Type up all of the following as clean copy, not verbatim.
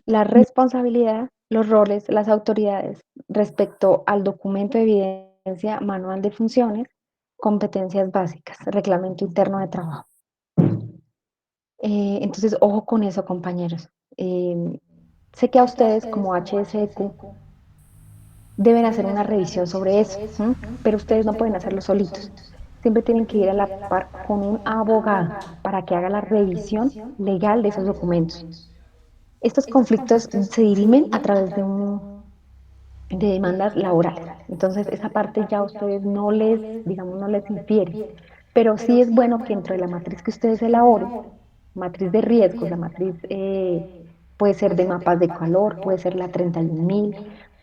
La responsabilidad, los roles, las autoridades respecto al documento de evidencia, manual de funciones, competencias básicas, reglamento interno de trabajo. Entonces, ojo con eso, compañeros. Sé que a ustedes como HSEQ deben hacer una revisión sobre eso, ¿m? Pero ustedes no pueden hacerlo solitos. Siempre tienen que ir a la par con un abogado para que haga la revisión legal de esos documentos. Estos conflictos se dirimen a través de demandas laborales. Entonces, esa parte ya a ustedes no les, digamos, no les infiere. Pero sí es bueno que dentro de la matriz que ustedes elaboren, matriz de riesgos, la matriz puede ser de mapas de calor, puede ser la 31.000,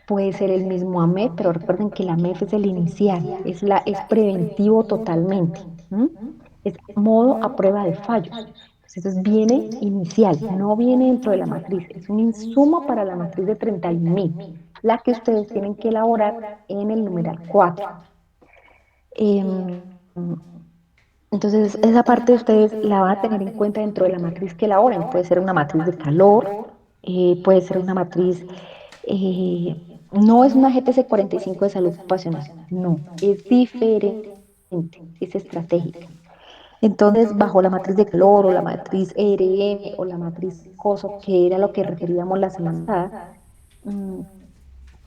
puede ser el mismo AMEF, pero recuerden que la AMEF es el inicial, es preventivo totalmente. ¿M? Es modo a prueba de fallos. Entonces viene inicial, no viene dentro de la matriz, es un insumo para la matriz de 31.000, la que ustedes tienen que elaborar en el numeral 4. Entonces, esa parte ustedes la van a tener en cuenta dentro de la matriz que elaboren. Puede ser una matriz de calor, puede ser una matriz, no es una GTC 45 de salud ocupacional, no, es diferente, es estratégica. Entonces, bajo la matriz de calor o la matriz ERM o la matriz COSO, que era lo que referíamos la semana pasada, mm,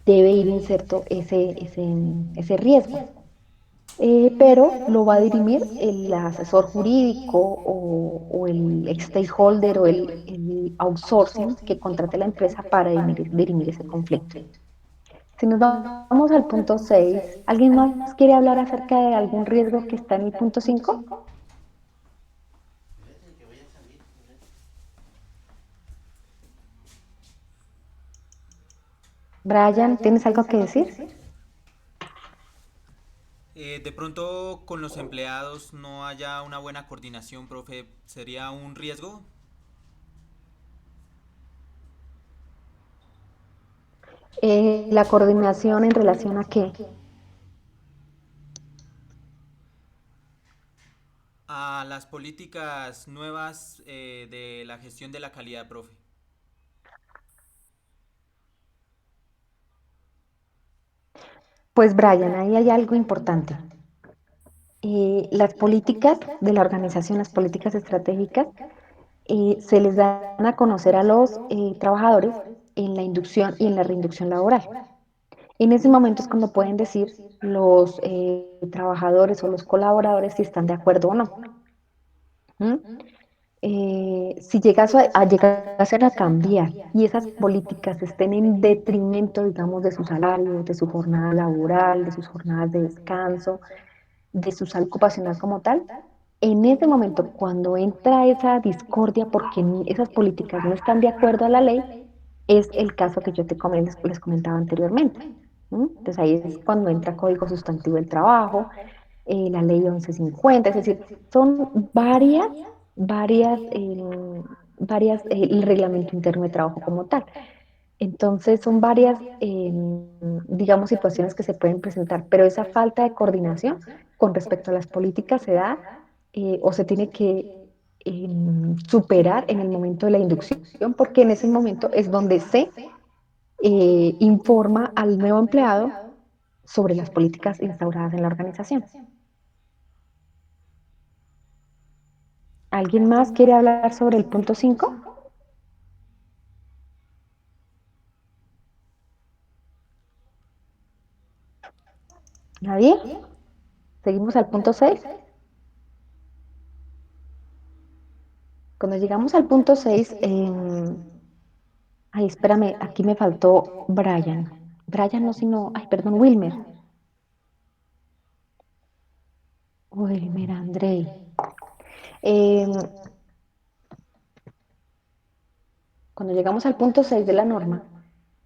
debe ir inserto ese riesgo. Pero lo va a dirimir el asesor jurídico o el stakeholder o el outsourcing que contrate la empresa para dirimir ese conflicto. Si nos vamos al punto 6, ¿alguien más quiere hablar acerca de algún riesgo que está en el punto 5? Brian, ¿tienes algo que decir? De pronto con los empleados no haya una buena coordinación, profe, ¿sería un riesgo? La coordinación en relación a qué. A las políticas nuevas de la gestión de la calidad, profe. Pues Brian, ahí hay algo importante. Las políticas de la organización, las políticas estratégicas, se les dan a conocer a los trabajadores en la inducción y en la reinducción laboral. En ese momento es cuando pueden decir los trabajadores o los colaboradores si están de acuerdo o no. ¿Mm? Si llegasen a cambiar y esas políticas estén en detrimento, digamos, de su salario, de su jornada laboral, de sus jornadas de descanso, de su salud ocupacional como tal, en ese momento, cuando entra esa discordia porque esas políticas no están de acuerdo a la ley, es el caso que yo les comentaba anteriormente. Entonces ahí es cuando entra Código Sustantivo del Trabajo, la Ley 1150, es decir, son el reglamento interno de trabajo como tal. Entonces son varias, digamos, situaciones que se pueden presentar, pero esa falta de coordinación con respecto a las políticas se da o se tiene que superar en el momento de la inducción, porque en ese momento es donde se informa al nuevo empleado sobre las políticas instauradas en la organización. ¿Alguien más quiere hablar sobre el punto 5? ¿Nadie? ¿Seguimos al punto 6? Cuando llegamos al punto 6, ay, espérame, aquí me faltó Brian. Brian no, sino, ay, perdón, Wilmer. Wilmer Andrei. Em, Cuando llegamos al punto 6 de la norma,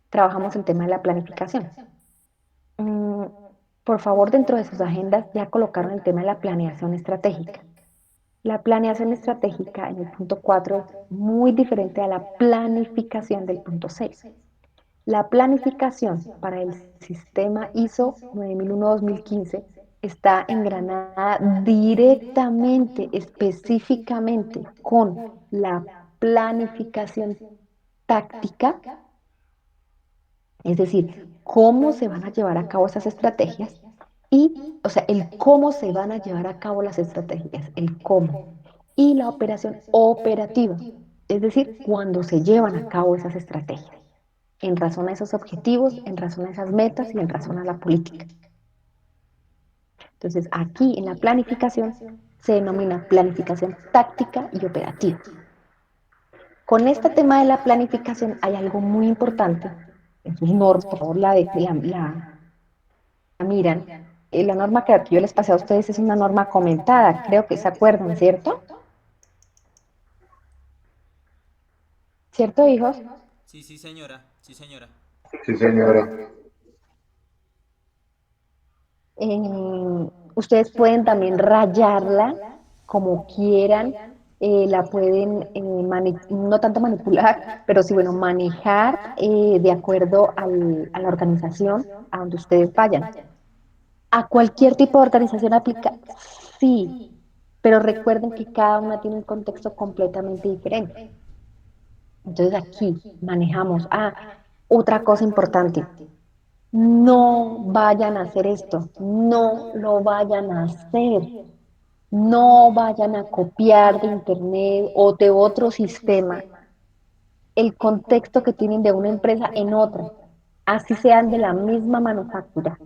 trabajamos el tema de la planificación. Mm, por favor, dentro de sus agendas ya colocaron el tema de la planeación estratégica. La planeación estratégica en el punto 4 es muy diferente a la planificación del punto 6. La planificación para el sistema ISO 9001-2015 está engranada directamente, específicamente con la planificación táctica, es decir, cómo se van a llevar a cabo esas estrategias y, o sea, el cómo se van a llevar a cabo las estrategias, el cómo. Y la operación operativa, es decir, cuando se llevan a cabo esas estrategias, en razón a esos objetivos, en razón a esas metas y en razón a la política. Entonces, aquí en la planificación se denomina planificación táctica y operativa. Con este tema de la planificación hay algo muy importante. En sus normas, por favor, la miran. La norma que yo les pasé a ustedes es una norma comentada, creo que se acuerdan, ¿cierto? ¿Cierto, hijos? Sí, sí, señora, sí, señora. Sí, señora. Ustedes pueden también rayarla como quieran, la pueden no tanto manipular, pero sí, bueno, manejar de acuerdo a la organización a donde ustedes vayan. A cualquier tipo de organización aplica, sí, pero recuerden que cada una tiene un contexto completamente diferente. Entonces aquí manejamos, otra cosa importante, no vayan a hacer esto, no lo vayan a hacer, no vayan a copiar de internet o de otro sistema el contexto que tienen de una empresa en otra, así sean de la misma manufactura,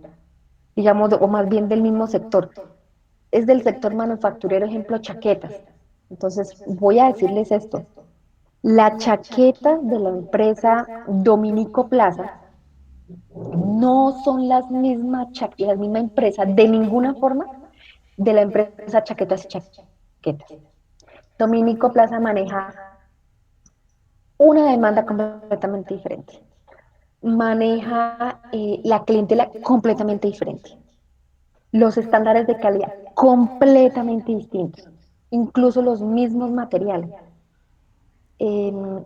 digamos, o más bien del mismo sector. Es del sector manufacturero, ejemplo, chaquetas. Entonces, voy a decirles esto. La chaqueta de la empresa Dominico Plaza no son la misma empresa de ninguna forma de la empresa Chaquetas y Chaquetas. Dominico Plaza maneja una demanda completamente diferente. Maneja la clientela completamente diferente. Los estándares de calidad completamente distintos. Incluso los mismos materiales.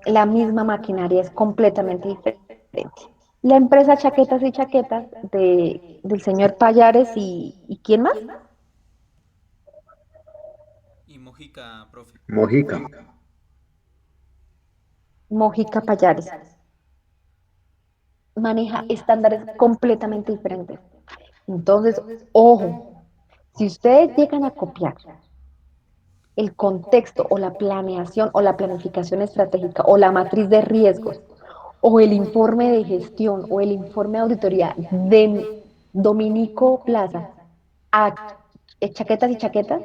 La misma maquinaria es completamente diferente. La empresa Chaquetas y Chaquetas del señor Payares y ¿quién más? Y Mojica, profe. Mojica. Mojica Payares. Maneja estándares completamente diferentes. Entonces, ojo, si ustedes llegan a copiar el contexto o la planeación o la planificación estratégica o la matriz de riesgos o el informe de gestión o el informe de auditoría de Dominico Plaza a chaquetas y chaquetas,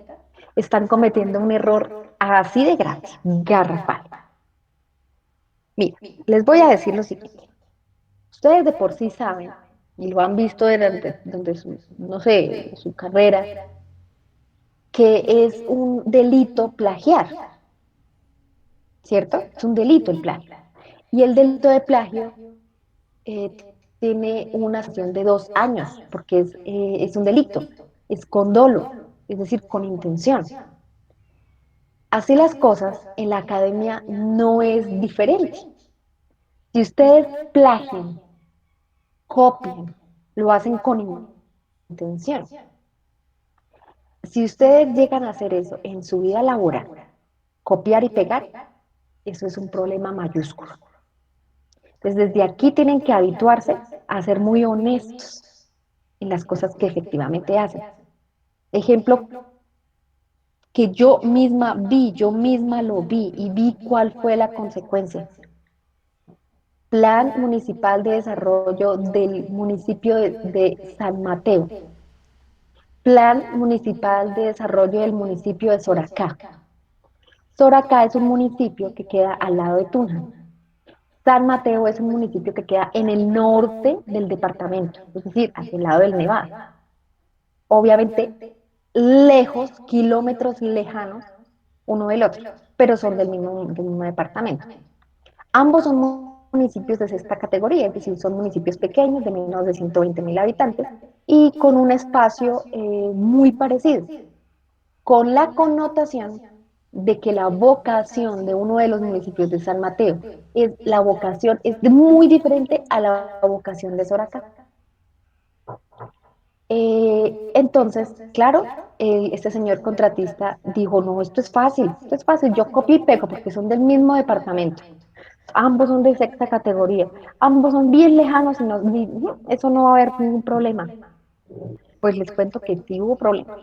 están cometiendo un error así de grande, garrafal. Mira, les voy a decir lo siguiente. Ustedes de por sí saben, y lo han visto durante su, no sé, su carrera, que es un delito plagiar, ¿cierto? Es un delito el plagio. Y el delito de plagio eh, tiene una sanción de 2 años, porque es un delito, es con dolo, es decir, con intención. Así las cosas, en la academia no es diferente. Si ustedes plagian, copian, lo hacen con intención. Si ustedes llegan a hacer eso en su vida laboral, copiar y pegar, eso es un problema mayúsculo. Entonces, desde aquí tienen que habituarse a ser muy honestos en las cosas que efectivamente hacen. Ejemplo que yo misma lo vi y vi cuál fue la consecuencia. Plan Municipal de Desarrollo del municipio de San Mateo. Plan Municipal de Desarrollo del municipio de Soracá. Soracá es un municipio que queda al lado de Tunja. San Mateo es un municipio que queda en el norte del departamento, es decir, hacia el lado del Nevado. Obviamente, lejos, kilómetros lejanos uno del otro, pero son del mismo departamento. Ambos son municipios de sexta categoría, es decir, son municipios pequeños de menos de 120.000 habitantes y con un espacio muy parecido, con la connotación de que la vocación de uno de los municipios de San Mateo la vocación es muy diferente a la vocación de Soracá. Entonces, claro, este señor contratista dijo, no, esto es fácil, yo copio y pego porque son del mismo departamento. ambos son de sexta categoría, ambos son bien lejanos y eso no va a haber ningún problema. Pues les cuento que sí hubo problema.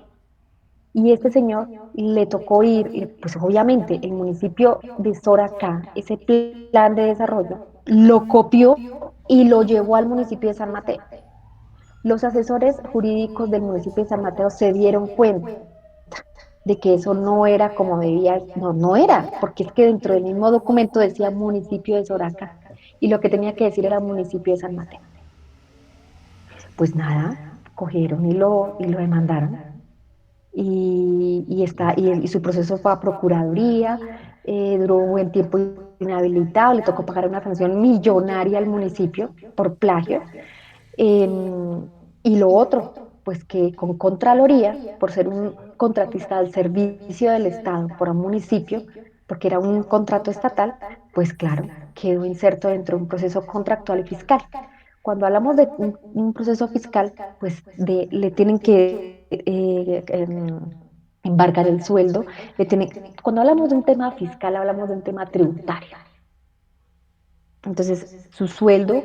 Y este señor le tocó ir, pues obviamente el municipio de Soracá, ese plan de desarrollo, lo copió y lo llevó al municipio de San Mateo. Los asesores jurídicos del municipio de San Mateo se dieron cuenta de que eso no era como debía, no, no era, porque es que dentro del mismo documento decía municipio de Soracá y lo que tenía que decir era municipio de San Mateo. Pues nada, cogieron y lo demandaron y su proceso fue a Procuraduría, duró un buen tiempo inhabilitado, le tocó pagar una sanción millonaria al municipio por plagio. Y lo otro, pues que con Contraloría, por ser un contratista al servicio del Estado por un municipio, porque era un contrato estatal, pues claro, quedó inserto dentro de un proceso contractual y fiscal. Cuando hablamos de un proceso fiscal, pues le tienen que embargar el sueldo, cuando hablamos de un tema fiscal, hablamos de un tema tributario. Entonces, su sueldo,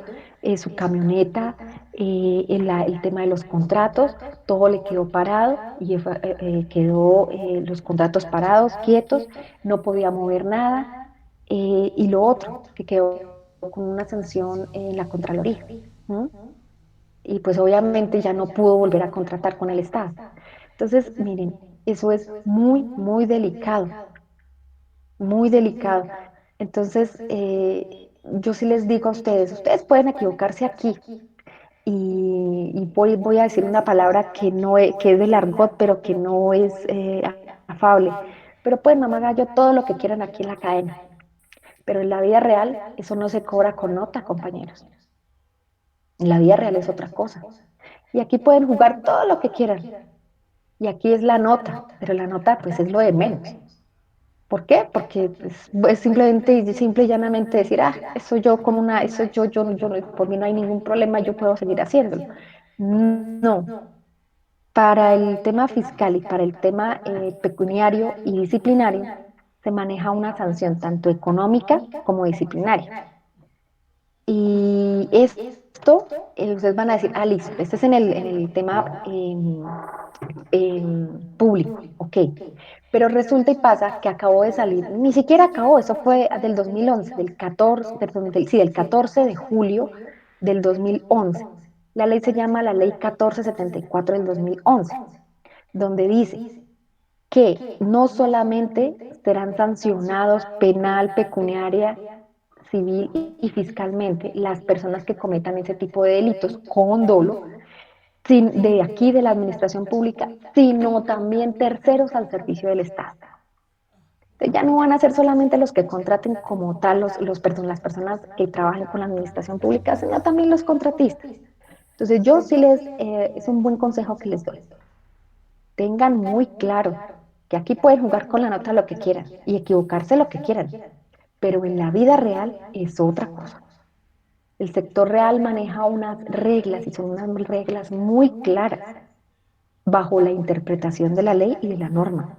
su camioneta, el tema de los contratos, todo le quedó parado y quedó los contratos parados, quietos, no podía mover nada. Y lo otro, que quedó con una sanción en la Contraloría. ¿M? Y pues obviamente ya no pudo volver a contratar con el Estado. Entonces, miren, eso es muy, muy delicado, muy delicado. Entonces, yo sí les digo a ustedes, ustedes pueden equivocarse aquí y voy a decir una palabra que, no es, que es del argot, pero que no es afable. Pero pues, mamá gallo, todo lo que quieran aquí en la academia. Pero en la vida real, eso no se cobra con nota, compañeros. En la vida real es otra cosa. Y aquí pueden jugar todo lo que quieran. Y aquí es la nota, pero la nota pues es lo de menos. ¿Por qué? Porque es simplemente, simple y llanamente decir, eso yo como eso por mí no hay ningún problema, yo puedo seguir haciéndolo. No, para el tema fiscal y para el tema pecuniario y disciplinario se maneja una sanción tanto económica como disciplinaria. Y esto, ustedes van a decir, listo, este es en el tema público, ok. Pero resulta y pasa que acabó de salir, ni siquiera acabó, eso fue del 2011, del 14, perdón, sí, del 14 de julio del 2011. La ley se llama la Ley 1474 del 2011, donde dice que no solamente serán sancionados penal, pecuniaria, civil y fiscalmente las personas que cometan ese tipo de delitos con dolo, de aquí de la administración pública, sino también terceros al servicio del Estado. Entonces, ya no van a ser solamente los que contraten como tal las personas que trabajen con la administración pública, sino también los contratistas. Entonces yo sí es un buen consejo que les doy. Tengan muy claro que aquí pueden jugar con la nota lo que quieran y equivocarse lo que quieran, pero en la vida real es otra cosa. El sector real maneja unas reglas y son unas reglas muy claras bajo la interpretación de la ley y de la norma.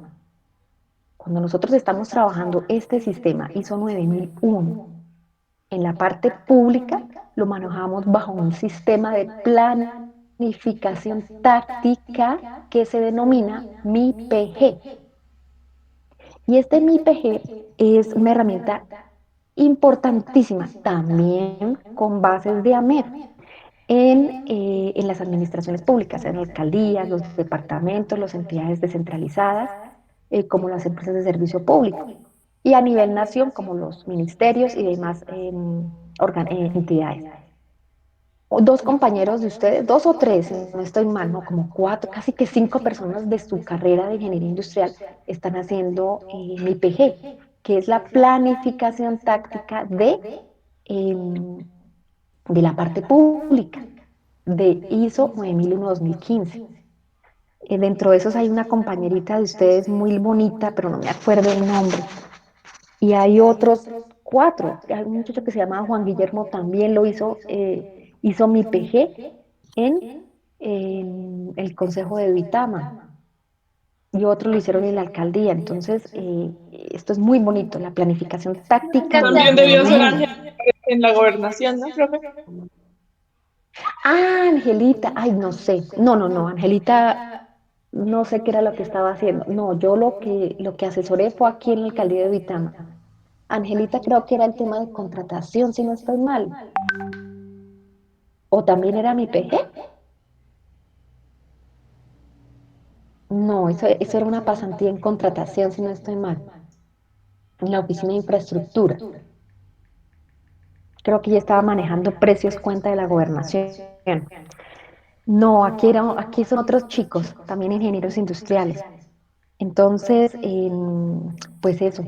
Cuando nosotros estamos trabajando este sistema ISO 9001 en la parte pública, lo manejamos bajo un sistema de planificación táctica que se denomina MIPG. Y este MIPG es una herramienta importantísima, también con bases de AMED en las administraciones públicas, en alcaldías, los departamentos, las entidades descentralizadas, como las empresas de servicio público, y a nivel nación, como los ministerios y demás entidades. O dos compañeros de ustedes, dos o tres, si no estoy mal, no, como cuatro, casi que cinco personas de su carrera de ingeniería industrial están haciendo mi PG, que es la planificación táctica de la parte pública de ISO 9001-2015. Dentro de esos hay una compañerita de ustedes muy bonita, pero no me acuerdo el nombre. Y hay otros cuatro. Hay un muchacho que se llama Juan Guillermo, también lo hizo mi PG en el Consejo de Duitama. Y otros lo hicieron en la alcaldía. Entonces, esto es muy bonito, la planificación táctica de También debió ser ingeniería. en la gobernación, ¿no, profe? Ah, Angelita, ay, no sé. No, no, no, Angelita, no sé qué era lo que estaba haciendo. No, yo lo que asesoré fue aquí en la alcaldía de Vitama. Angelita creo que era el tema de contratación, si no estoy mal. O también era mi PG. No, eso era una pasantía en contratación, si no estoy mal, en la oficina de infraestructura. Creo que ya estaba manejando precios cuenta de la gobernación. No, aquí son otros chicos, también ingenieros industriales. Entonces, pues eso,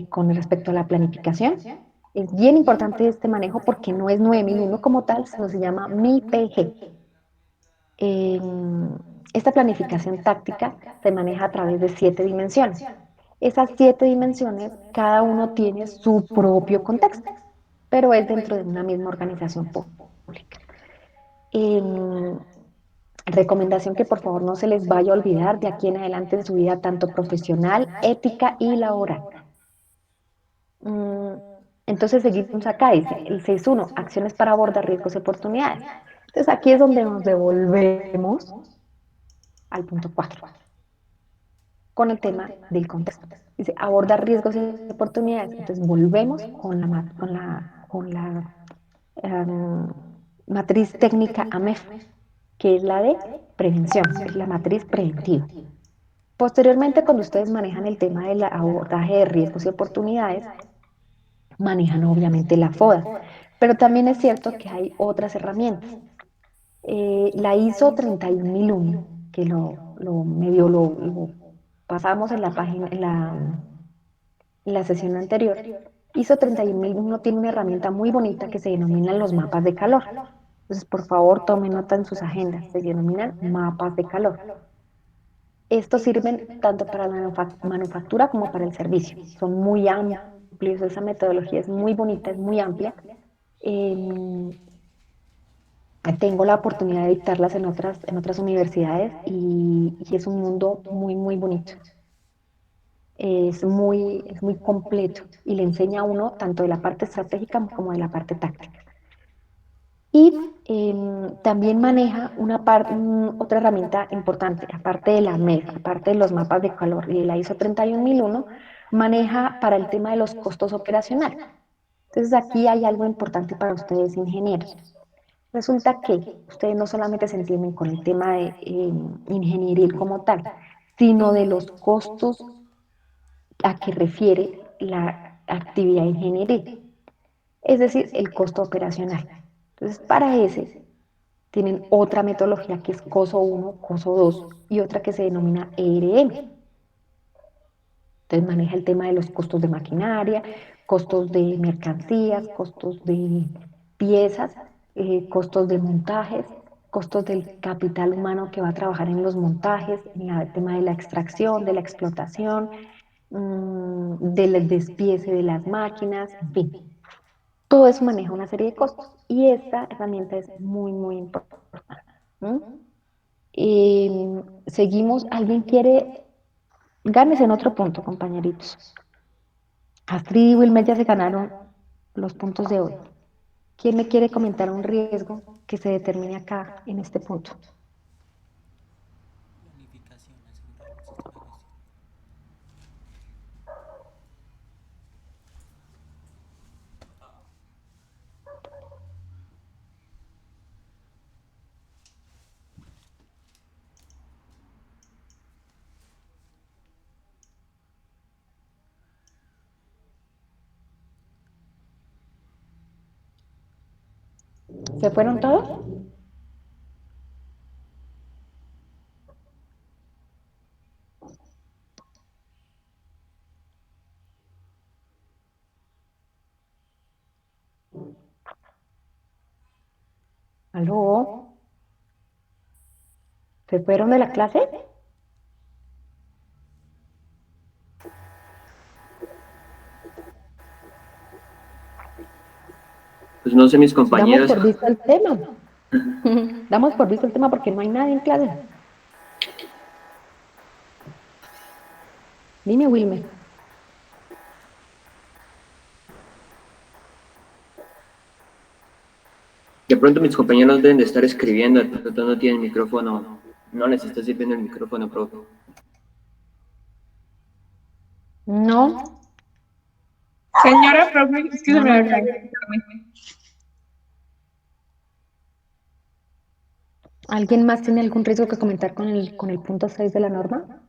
con respecto a la planificación, es bien importante este manejo porque no es 9001 como tal, sino se llama MIPG. Em, Esta planificación táctica se maneja a través de 7 dimensiones. Esas 7 dimensiones, cada uno tiene su propio contexto, pero es dentro de una misma organización pública. Em, Recomendación que por favor no se les vaya a olvidar de aquí en adelante en su vida, tanto profesional, ética y laboral. Mm, Entonces seguimos acá, dice el 6.1, acciones para abordar riesgos y oportunidades. Entonces aquí es donde nos devolvemos al punto 4 con el tema del contexto. Dice, abordar riesgos y oportunidades. Entonces volvemos con la em, matriz técnica AMEF, que es la de prevención, es la matriz preventiva. Posteriormente, cuando ustedes manejan el tema del abordaje de riesgos y oportunidades, manejan obviamente la FODA, pero también es cierto que hay otras herramientas. La ISO 31001, que lo pasamos en la página, en la sesión anterior, ISO 31001 tiene una herramienta muy bonita que se denominan los mapas de calor. Entonces, por favor, tomen nota en sus agendas, se denominan mapas de calor. Estos sirven tanto para la manufactura como para el servicio. Son muy amplios, esa metodología es muy bonita, es muy amplia. Em, Tengo la oportunidad de dictarlas en otras universidades y es un mundo muy, muy bonito. Es muy completo y le enseña a uno tanto de la parte estratégica como de la parte táctica. Y también maneja otra herramienta importante, aparte de la MEF, aparte de los mapas de calor y de la ISO 31001, maneja para el tema de los costos operacionales. Entonces aquí hay algo importante para ustedes, ingenieros. Resulta que ustedes no solamente se entienden con el tema de ingeniería como tal, sino de los costos a que refiere la actividad de ingeniería, es decir, el costo operacional. Entonces, para ese tienen otra metodología que es COSO 1, COSO 2 y otra que se denomina ERM. Entonces maneja el tema de los costos de maquinaria, costos de mercancías, costos de piezas, costos de montajes, costos del capital humano que va a trabajar en los montajes, en el tema de la extracción, de la explotación, del despiece de las máquinas, en fin. Todo eso maneja una serie de costos y esta herramienta es muy, muy importante. ¿Mm? Seguimos, ¿alguien quiere? Ganes en otro punto, compañeritos. Astrid y Wilmer ya se ganaron los puntos de hoy. ¿Quién me quiere comentar un riesgo que se determine acá en este punto? Planificación, asegurar un sistema de gestión. ¿Se fueron todos? ¿Aló? ¿Se fueron de la clase? Pues no sé, mis Damos compañeros. por visto el tema. Damos por visto el tema porque no hay nadie en clase. Dime, Wilmer. De pronto mis compañeros deben de estar escribiendo, de pronto no tienen micrófono, no les está sirviendo el micrófono, profe. No, Señora, profe, es que se no, me no hay va a caer nadie. el internet. ¿Alguien más tiene algún riesgo que comentar con el punto 6 de la norma?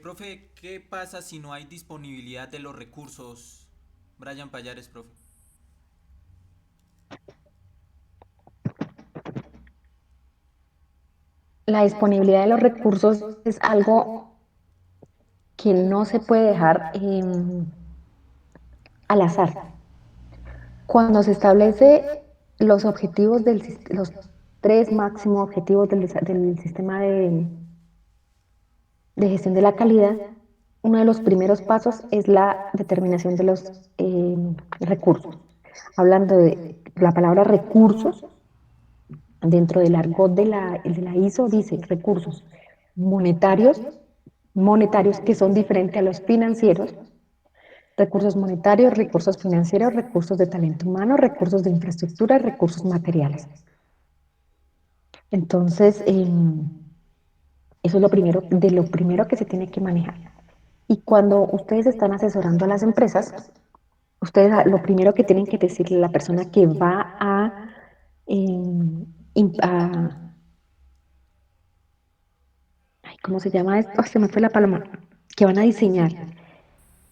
Profe, ¿qué pasa si no hay disponibilidad de los recursos? Brian Payares, profe. La disponibilidad de los recursos es algo que no se puede dejar al azar. Cuando se establece los objetivos los tres máximos objetivos del sistema de gestión de la calidad, uno de los primeros pasos es la determinación de los recursos. Hablando de la palabra recursos, dentro del argot de la ISO dice recursos monetarios, monetarios que son diferentes a los financieros, recursos monetarios, recursos financieros, recursos de talento humano, recursos de infraestructura, recursos materiales. Entonces, eso es lo primero que se tiene que manejar. Y cuando ustedes están asesorando a las empresas, ustedes lo primero que tienen que decirle a la persona que va a ay, ¿cómo se llama esto? Ay, se me fue la paloma. Que van a diseñar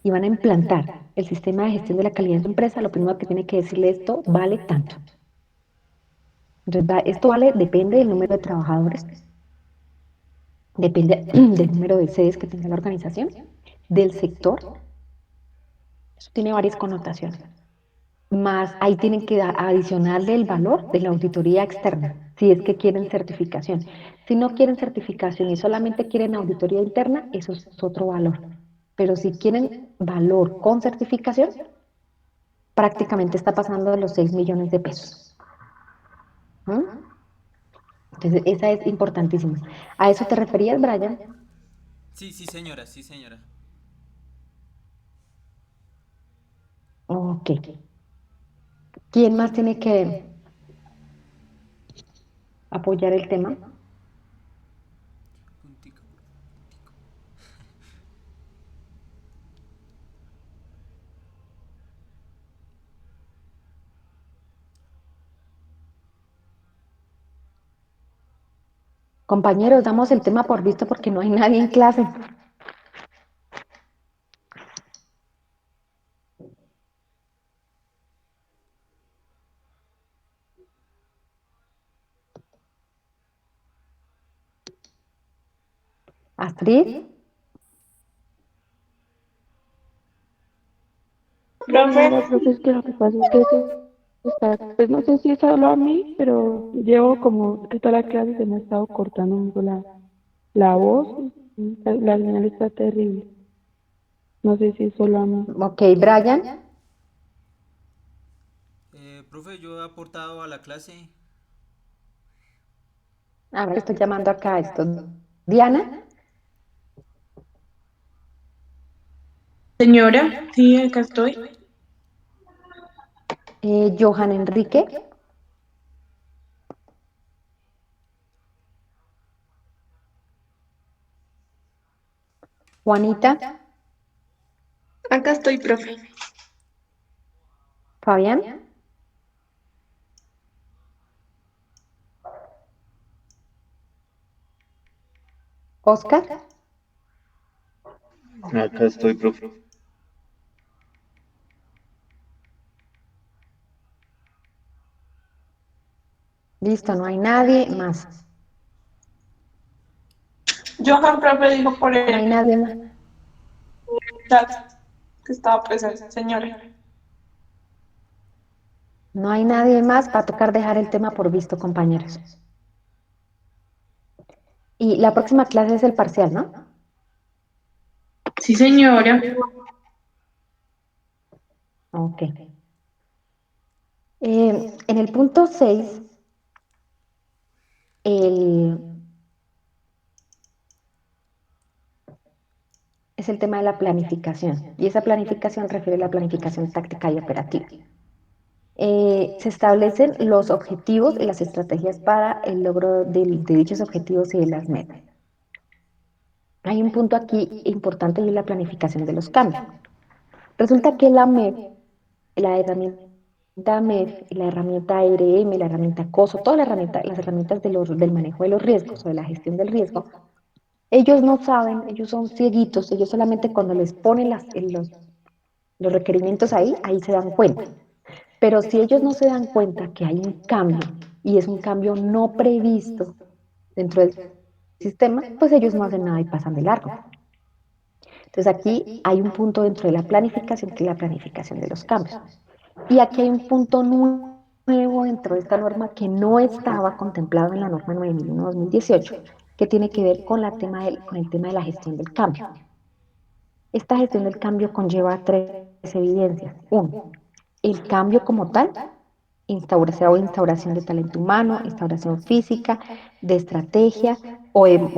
y van a implantar el sistema de gestión de la calidad en su empresa, lo primero que tiene que decirle esto vale tanto. Entonces, esto vale, depende del número de trabajadores, depende del número de sedes que tenga la organización, del sector. Eso tiene varias connotaciones. Más ahí tienen que adicionarle el valor de la auditoría externa, si es que quieren certificación. Si no quieren certificación y solamente quieren auditoría interna, eso es otro valor. Pero si quieren valor con certificación, prácticamente está pasando de los 6 millones de pesos. ¿Mm? Entonces, esa es importantísima. ¿A eso te referías, Brian? Sí, sí, señora, sí, señora. Ok. ¿Quién más tiene que apoyar el tema? Puntico. Compañeros, damos el tema por visto porque no hay nadie en clase. Astrid, Profe, Señora, profe, es que lo que pasa es que eso está, pues no sé si es solo a mí, pero llevo como que toda la clase se me ha estado cortando mucho la voz, la señal está terrible. No sé si es solo a mí. ok, Brian. Profe, yo he aportado a la clase. A ver, estoy llamando acá a esto. Diana, señora, sí, acá estoy. Johan Enrique, Juanita, Acá estoy, profe. Fabián, Oscar. Acá estoy, profe. Listo, no hay nadie más. Johan, profe, dijo por No hay el nadie más. chat que estaba presente, señora. No hay nadie más. Va a tocar dejar el tema por visto, compañeros. Y la próxima clase es el parcial, ¿no? Sí, señora. Ok. En el punto 6, el, es el tema de la planificación. Y esa planificación refiere a la planificación táctica y operativa. Se establecen los objetivos y las estrategias para el logro de dichos objetivos y de las metas. Hay un punto aquí importante y es la planificación de los cambios. Resulta que la MEF, la herramienta MEF, la herramienta ARM, la herramienta COSO, todas las herramientas del manejo de los riesgos o de la gestión del riesgo, ellos no saben, ellos son cieguitos, ellos solamente cuando les ponen los requerimientos ahí se dan cuenta. Pero si ellos no se dan cuenta que hay un cambio y es un cambio no previsto dentro del sistema, pues ellos no hacen nada y pasan de largo. Entonces aquí hay un punto dentro de la planificación que es la planificación de los cambios. Y aquí hay un punto nuevo dentro de esta norma que no estaba contemplado en la norma 9001-2018, que tiene que ver con, con el tema de la gestión del cambio. Esta gestión del cambio conlleva tres evidencias. Uno, el cambio como tal, instauración de talento humano, instauración física, de estrategia o del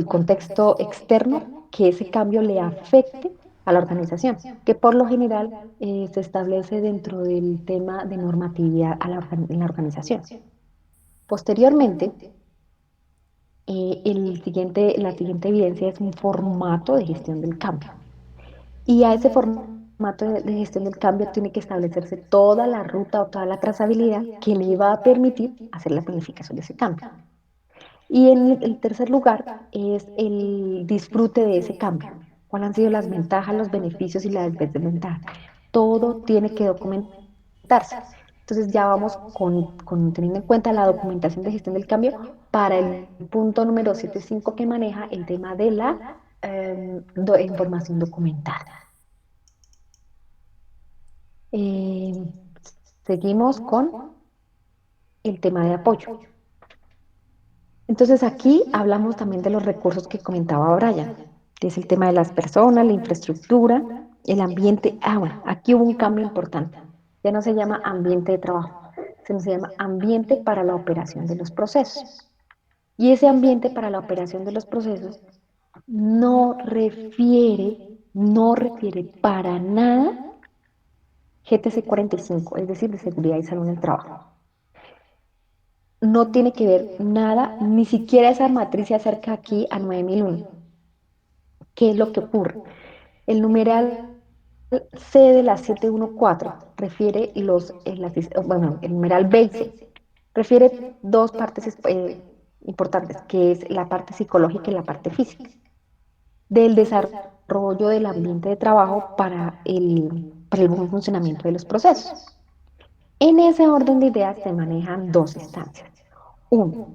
contexto externo, que ese cambio le afecte a la organización, que por lo general se establece dentro del tema de normatividad en la organización. Posteriormente, la siguiente evidencia es un formato de gestión del cambio. Y a ese formato de gestión del cambio tiene que establecerse toda la ruta o toda la trazabilidad que le va a permitir hacer la planificación de ese cambio. Y en el tercer lugar es el disfrute de ese cambio. ¿Cuáles han sido las ventajas, los beneficios y las desventajas? Todo tiene que documentarse. Entonces ya vamos teniendo en cuenta la documentación de gestión del cambio para el punto número 7.5 que maneja el tema de la información documentada. Eh, Seguimos con el tema de apoyo. Entonces aquí hablamos también de los recursos que comentaba Brian, que es el tema de las personas, la infraestructura, el ambiente. Bueno, aquí hubo un cambio importante. Ya no se llama ambiente de trabajo, se llama ambiente para la operación de los procesos. Y ese ambiente para la operación de los procesos no refiere para nada GTC 45, es decir, de seguridad y salud en el trabajo. No tiene que ver nada, ni siquiera esa matriz se acerca aquí a 9001. ¿Qué es lo que ocurre? El numeral C de la 714 refiere el numeral B y C refiere dos partes importantes, que es la parte psicológica y la parte física, del desarrollo del ambiente de trabajo para el buen funcionamiento de los procesos. En ese orden de ideas se manejan dos instancias. Uno,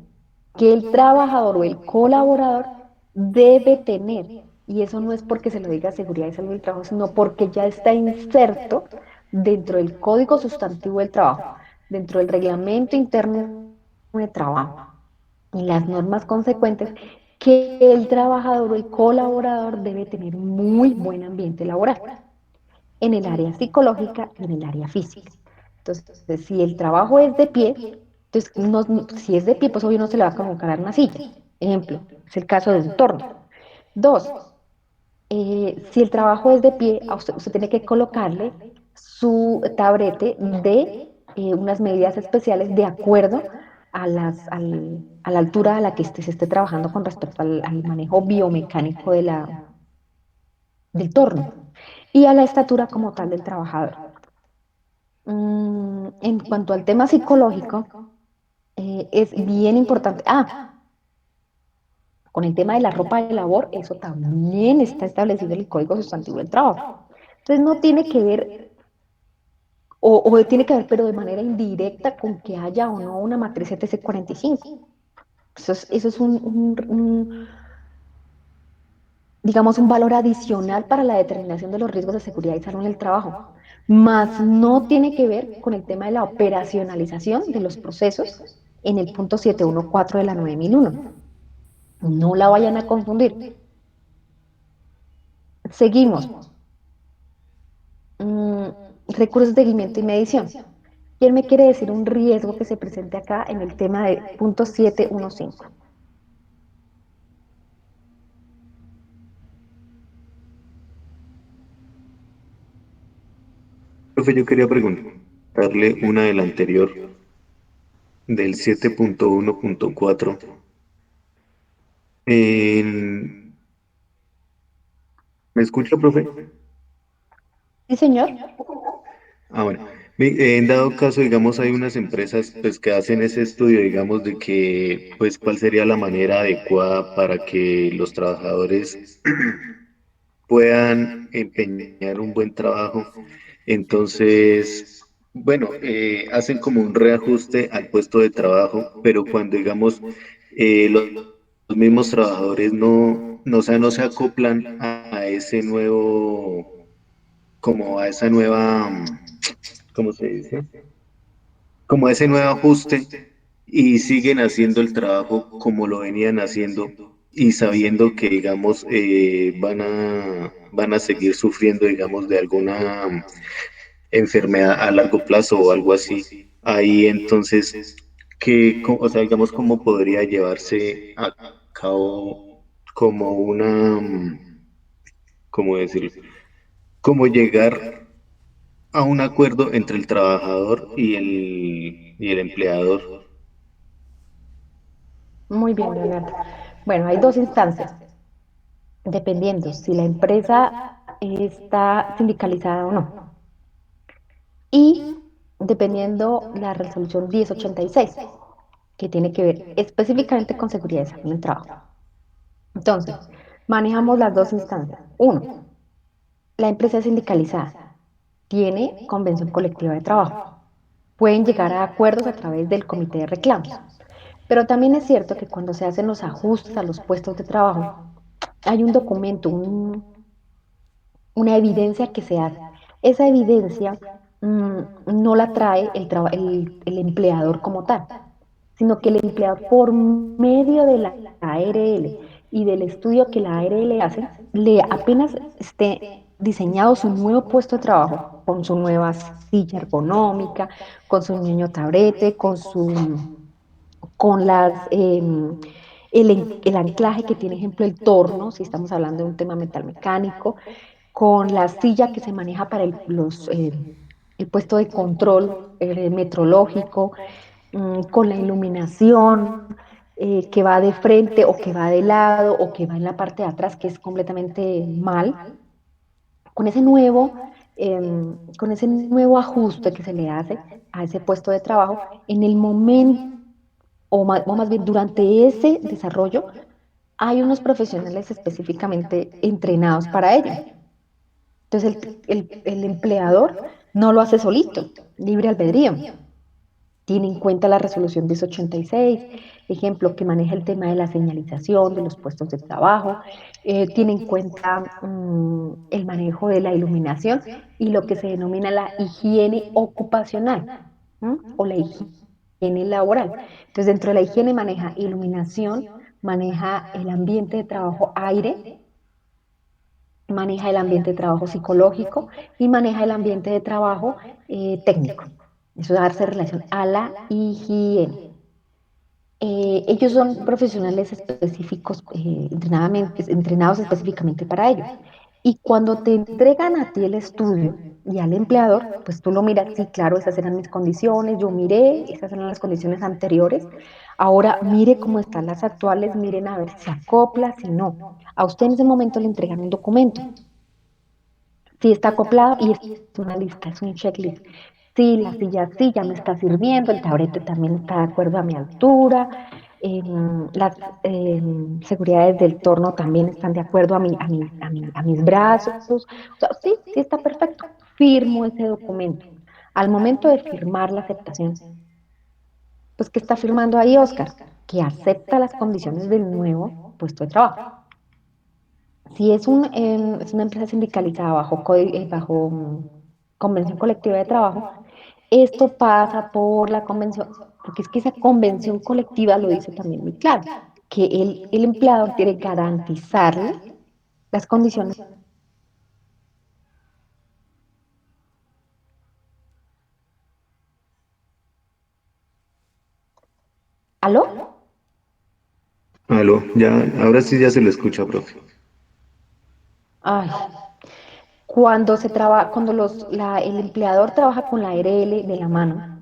que el trabajador o el colaborador debe tener, y eso no es porque se lo diga seguridad y salud del trabajo, sino porque ya está inserto dentro del código sustantivo del trabajo, dentro del reglamento interno de trabajo y las normas consecuentes, que el trabajador o el colaborador debe tener un muy buen ambiente laboral en el área psicológica y en el área física. Entonces, si el trabajo es de pie, entonces, si es de pie, pues obvio no se le va a colocar en una silla. Ejemplo, es el caso de un torno. Dos, si el trabajo es de pie, usted tiene que colocarle su tabrete de unas medidas especiales de acuerdo a la altura a la que se esté trabajando con respecto al manejo biomecánico del torno y a la estatura como tal del trabajador. En cuanto al tema psicológico, es bien importante. Con el tema de la ropa de labor, eso también está establecido en el Código Sustantivo del Trabajo. Entonces no tiene que ver, o tiene que ver, pero de manera indirecta con que haya o no una matriz ETC 45. Eso es digamos, un valor adicional para la determinación de los riesgos de seguridad y salud en el trabajo, más no tiene que ver con el tema de la operacionalización de los procesos en el punto 714 de la 9001. No la vayan a confundir. Seguimos. Mm, Recursos de seguimiento y medición. ¿Quién me quiere decir un riesgo que se presente acá en el tema de punto 715? Profe, yo quería preguntarle una de la anterior, del 7.1.4. En- ¿Me escucha, profe? Sí, señor. Ah, bueno. En dado caso, digamos, hay unas empresas pues que hacen ese estudio, digamos, de que, pues, cuál sería la manera adecuada para que los trabajadores puedan empeñar un buen trabajo. Entonces, bueno, hacen como un reajuste al puesto de trabajo, pero cuando, digamos, los mismos trabajadores o sea, no se acoplan a ese nuevo, como a esa nueva, ¿cómo se dice? Como a ese nuevo ajuste y siguen haciendo el trabajo como lo venían haciendo y sabiendo que, digamos, van a seguir sufriendo, digamos, de alguna enfermedad a largo plazo o algo así. Ahí entonces, o sea, digamos, cómo podría llevarse a cabo como ¿cómo decirlo? Como llegar a un acuerdo entre el trabajador y el empleador. Muy bien, Leonardo. Bueno, hay dos instancias, dependiendo si la empresa está sindicalizada o no. Y dependiendo la resolución 1086, que tiene que ver específicamente con seguridad y salud en el trabajo. Entonces, manejamos las dos instancias. Uno, la empresa es sindicalizada, tiene convención colectiva de trabajo. Pueden llegar a acuerdos a través del comité de reclamos. Pero también es cierto que cuando se hacen los ajustes a los puestos de trabajo, hay un documento, una evidencia que se hace. Esa evidencia no la trae el empleador como tal, sino que el empleador por medio de la ARL y del estudio que la ARL hace, le apenas esté diseñado su nuevo puesto de trabajo, con su nueva silla ergonómica, con su niño tabrete, con el anclaje que tiene, ejemplo, el torno, si estamos hablando de un tema metal mecánico, con la silla que se maneja para el puesto de control metrológico, con la iluminación que va de frente o que va de lado o que va en la parte de atrás, que es completamente mal, con con ese nuevo ajuste que se le hace a ese puesto de trabajo, en el momento, o más bien durante ese desarrollo, hay unos profesionales específicamente entrenados para ello. Entonces el empleador no lo hace solito, libre albedrío. Tiene en cuenta la resolución 1086, ejemplo, que maneja el tema de la señalización de los puestos de trabajo, tiene en cuenta el manejo de la iluminación y lo que se denomina la higiene ocupacional, o la higiene laboral. Entonces, dentro de la higiene maneja iluminación, maneja el ambiente de trabajo, aire, maneja el ambiente de trabajo psicológico y maneja el ambiente de trabajo técnico. Eso darse relación a la higiene. Ellos son profesionales específicos, entrenados específicamente para ello. Y cuando te entregan a ti el estudio y al empleador, pues tú lo miras, sí, claro, esas eran mis condiciones, yo miré, esas eran las condiciones anteriores, ahora mire cómo están las actuales, miren a ver si se acopla, si no. A usted en ese momento le entregan un documento, si está acoplado y es una lista, es un checklist. Sí, la silla sí, ya me está sirviendo, el taburete también está de acuerdo a mi altura, las seguridades del torno también están de acuerdo a mis brazos. O sea, sí, sí está perfecto. Firmo ese documento. Al momento de firmar la aceptación, pues, ¿qué está firmando ahí, Oscar? Que acepta las condiciones del nuevo puesto de trabajo. Si es una empresa sindicalizada bajo convención colectiva de trabajo, esto pasa por la convención, porque es que esa convención colectiva lo dice también muy claro, que el empleador tiene que garantizarle las condiciones. ¿Aló? Aló, ya, ahora sí ya se lo escucha, profe. Ay, El empleador trabaja con la ARL de la mano,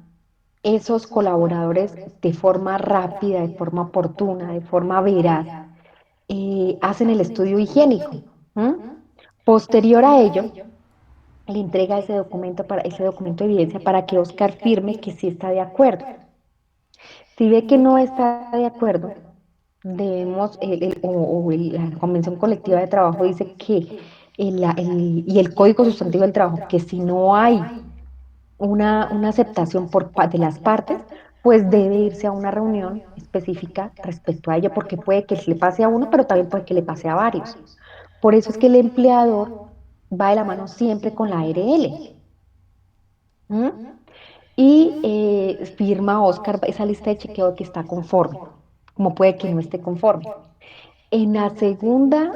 esos colaboradores de forma rápida, de forma oportuna, de forma veraz, hacen el estudio higiénico. ¿M? Posterior a ello, le entrega ese documento de evidencia para que Oscar firme que sí está de acuerdo. Si ve que no está de acuerdo, la Convención Colectiva de Trabajo dice que y el Código Sustantivo del Trabajo, que si no hay una aceptación de las partes, pues debe irse a una reunión específica respecto a ello, porque puede que le pase a uno, pero también puede que le pase a varios. Por eso es que el empleador va de la mano siempre con la ARL. ¿M? Y firma Oscar esa lista de chequeo que está conforme, como puede que no esté conforme. En la segunda,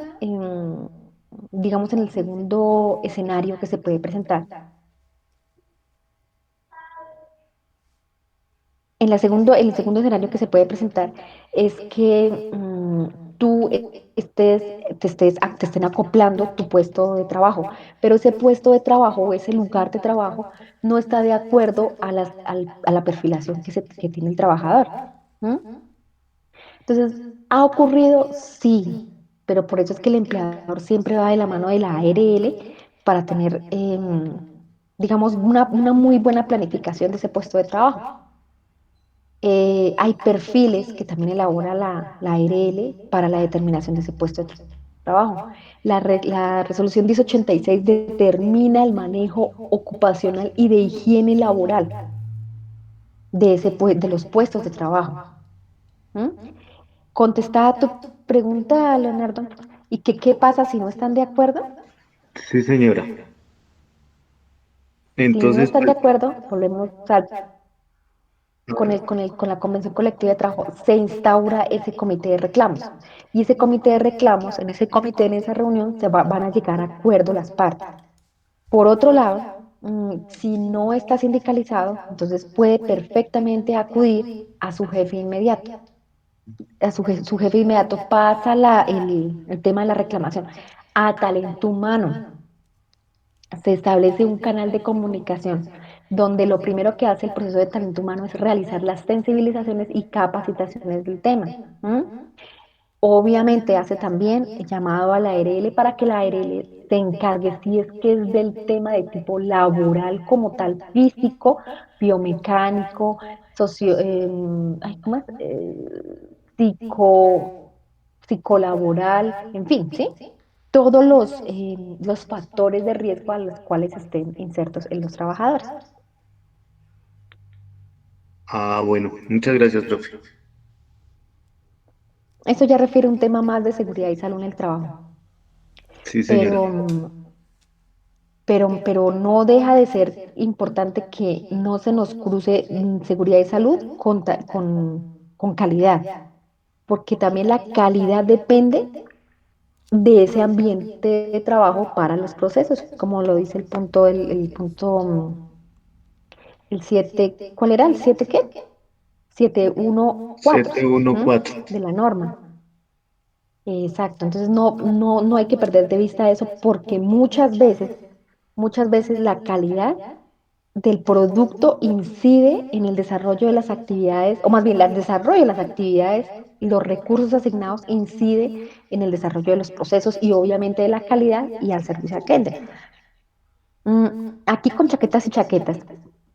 digamos en el segundo escenario que se puede presentar, el segundo escenario que se puede presentar es que tú te estén acoplando tu puesto de trabajo, pero ese puesto de trabajo o ese lugar de trabajo no está de acuerdo a la perfilación que tiene el trabajador. ¿M? Entonces, ¿ha ocurrido? Sí, pero por eso es que el empleador siempre va de la mano de la ARL para tener, digamos, una muy buena planificación de ese puesto de trabajo. Hay perfiles que también elabora la ARL para la determinación de ese puesto de trabajo. La resolución 1086 determina el manejo ocupacional y de higiene laboral de los puestos de trabajo. ¿M? Contestada a tu pregunta, Leonardo, ¿y qué pasa si no están de acuerdo? Sí, señora. Si no Entonces, están de pues, acuerdo, volvemos con la Convención Colectiva de Trabajo, se instaura ese comité de reclamos. Y ese comité de reclamos, en ese comité, en esa reunión, van a llegar a acuerdo las partes. Por otro lado, si no está sindicalizado, entonces puede perfectamente acudir a su jefe inmediato. Su jefe inmediato pasa el tema de la reclamación a talento humano. Se establece un canal de comunicación donde lo primero que hace el proceso de talento humano es realizar las sensibilizaciones y capacitaciones del tema. ¿M? Obviamente hace también llamado a la ARL para que la ARL se encargue, si es que es del tema de tipo laboral como tal, físico, biomecánico, ¿cómo es? Psico, psicolaboral, en fin, ¿sí? Todos los factores de riesgo a los cuales estén insertos en los trabajadores. bueno, muchas gracias, profe. Eso ya refiere a un tema más de seguridad y salud en el trabajo, Sí, señora. pero, pero no deja de ser importante que no se nos cruce seguridad y salud con calidad, porque también la calidad depende de ese ambiente de trabajo para los procesos, como lo dice el punto, el 7, ¿cuál era? ¿El 7 qué? 714, 714. de la norma. Exacto, entonces no hay que perder de vista eso porque muchas veces la calidad del producto incide en el desarrollo de las actividades, o más bien el desarrollo de las actividades y los recursos asignados incide en el desarrollo de los procesos y obviamente de la calidad y al servicio al cliente. Aquí con chaquetas y chaquetas,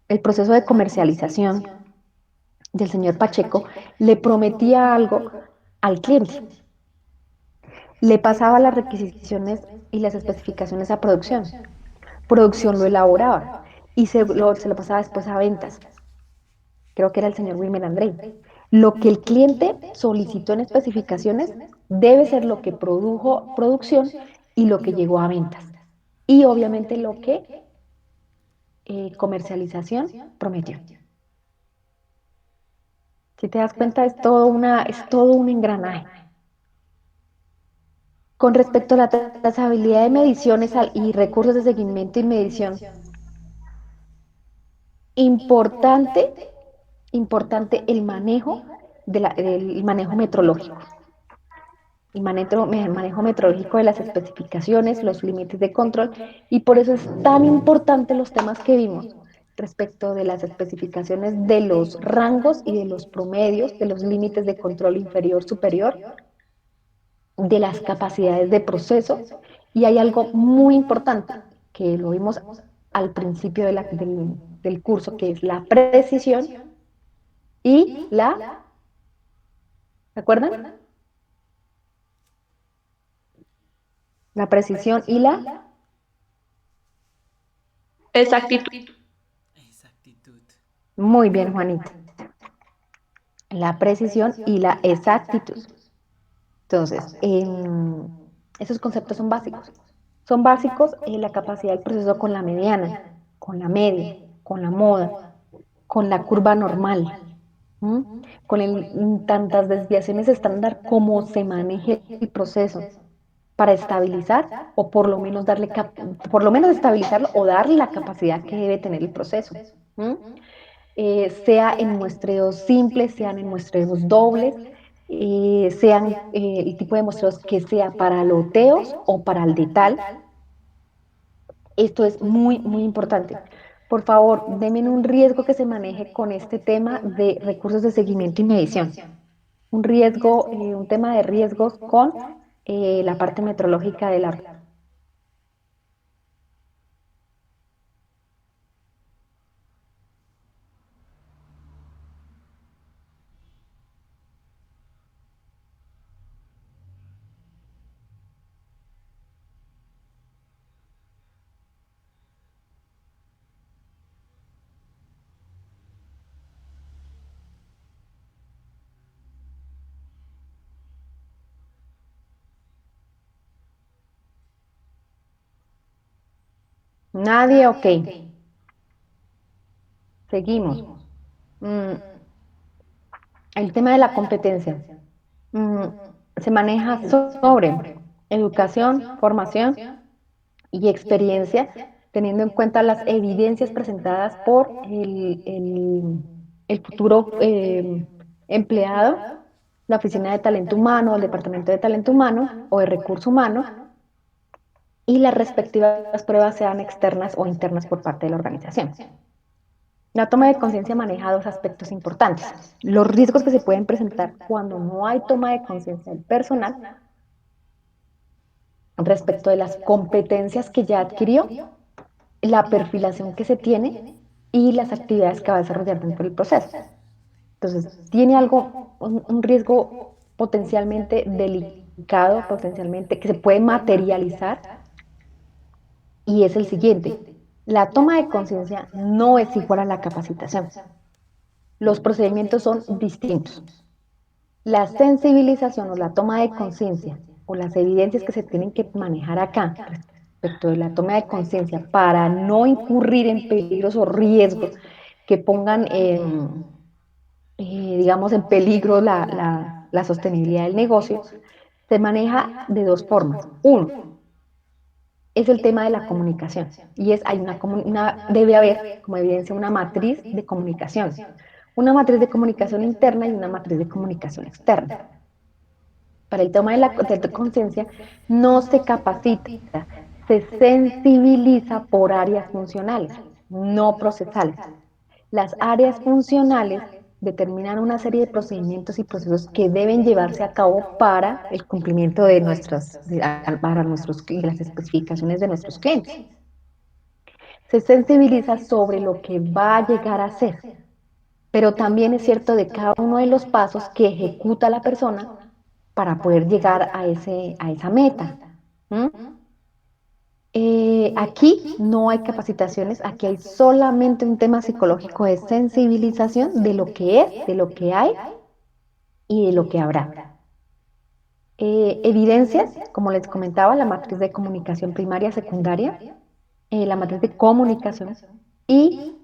el proceso de comercialización del señor Pacheco le prometía algo al cliente. Le pasaba las requisiciones y las especificaciones a producción. Producción lo elaboraba y se lo pasaba después a ventas. Creo que era el señor Wilmer André. Lo que el cliente solicitó en especificaciones debe ser lo que produjo producción y lo que llegó a ventas. Y obviamente lo que comercialización prometió. Si te das cuenta, es todo un engranaje. Con respecto a la trazabilidad de mediciones y recursos de seguimiento y medición, importante, importante el manejo, el manejo metrológico. el manejo metrológico de las especificaciones, los límites de control, y por eso es tan importante los temas que vimos respecto de las especificaciones de los rangos y de los promedios, de los límites de control inferior, superior, de las capacidades de proceso, y hay algo muy importante que lo vimos al principio del curso, que es la precisión y ¿se acuerdan? La precisión y Exactitud. Exactitud. muy bien, Juanita, la precisión y la exactitud. Entonces, esos conceptos son básicos. Son básicos en la capacidad del proceso con la mediana, con la media, con la moda, con la curva normal, ¿m? Con tantas desviaciones estándar como se maneje el proceso para estabilizar o por lo menos por lo menos estabilizarlo o darle la capacidad que debe tener el proceso. ¿M? Sea en muestreos simples, sean en muestreos dobles, sean el tipo de muestreos que sea para loteos o para el detal. Esto es muy, muy importante. Por favor, denme un riesgo que se maneje con este tema de recursos de seguimiento y medición. Un riesgo, un tema de riesgos con la parte metrológica de la... Nadie, ok. Seguimos. Mm, el tema de la competencia. Mm, se maneja sobre educación, formación y experiencia, teniendo en cuenta las evidencias presentadas por el futuro empleado, la Oficina de Talento Humano, el Departamento de Talento Humano o de Recurso Humano, y las respectivas pruebas sean externas o internas por parte de la organización. La toma de conciencia maneja dos aspectos importantes: los riesgos que se pueden presentar cuando no hay toma de conciencia del personal respecto de las competencias que ya adquirió, la perfilación que se tiene y las actividades que va a desarrollar dentro del proceso. Entonces, tiene algo, un riesgo potencialmente delicado, potencialmente que se puede materializar, y es el siguiente: la toma de conciencia no es igual a la capacitación. Los procedimientos son distintos. La sensibilización o la toma de conciencia o las evidencias que se tienen que manejar acá respecto de la toma de conciencia para no incurrir en peligros o riesgos que pongan, digamos, en peligro la sostenibilidad del negocio, se maneja de dos formas. Uno, es el tema de la comunicación, y hay debe haber como evidencia una matriz de comunicación. Una matriz de comunicación interna y una matriz de comunicación externa. Para el tema de la conciencia no se capacita, se sensibiliza por áreas funcionales, no procesales. Las áreas funcionales determinan una serie de procedimientos y procesos que deben llevarse a cabo para el cumplimiento de las especificaciones de nuestros clientes. Se sensibiliza sobre lo que va a llegar a ser, pero también es cierto de cada uno de los pasos que ejecuta la persona para poder llegar a esa meta. ¿Mm? Aquí no hay capacitaciones, aquí hay solamente un tema psicológico de sensibilización de lo que es, de lo que hay y de lo que habrá. Evidencias, como les comentaba, la matriz de comunicación primaria, secundaria, la matriz de comunicación y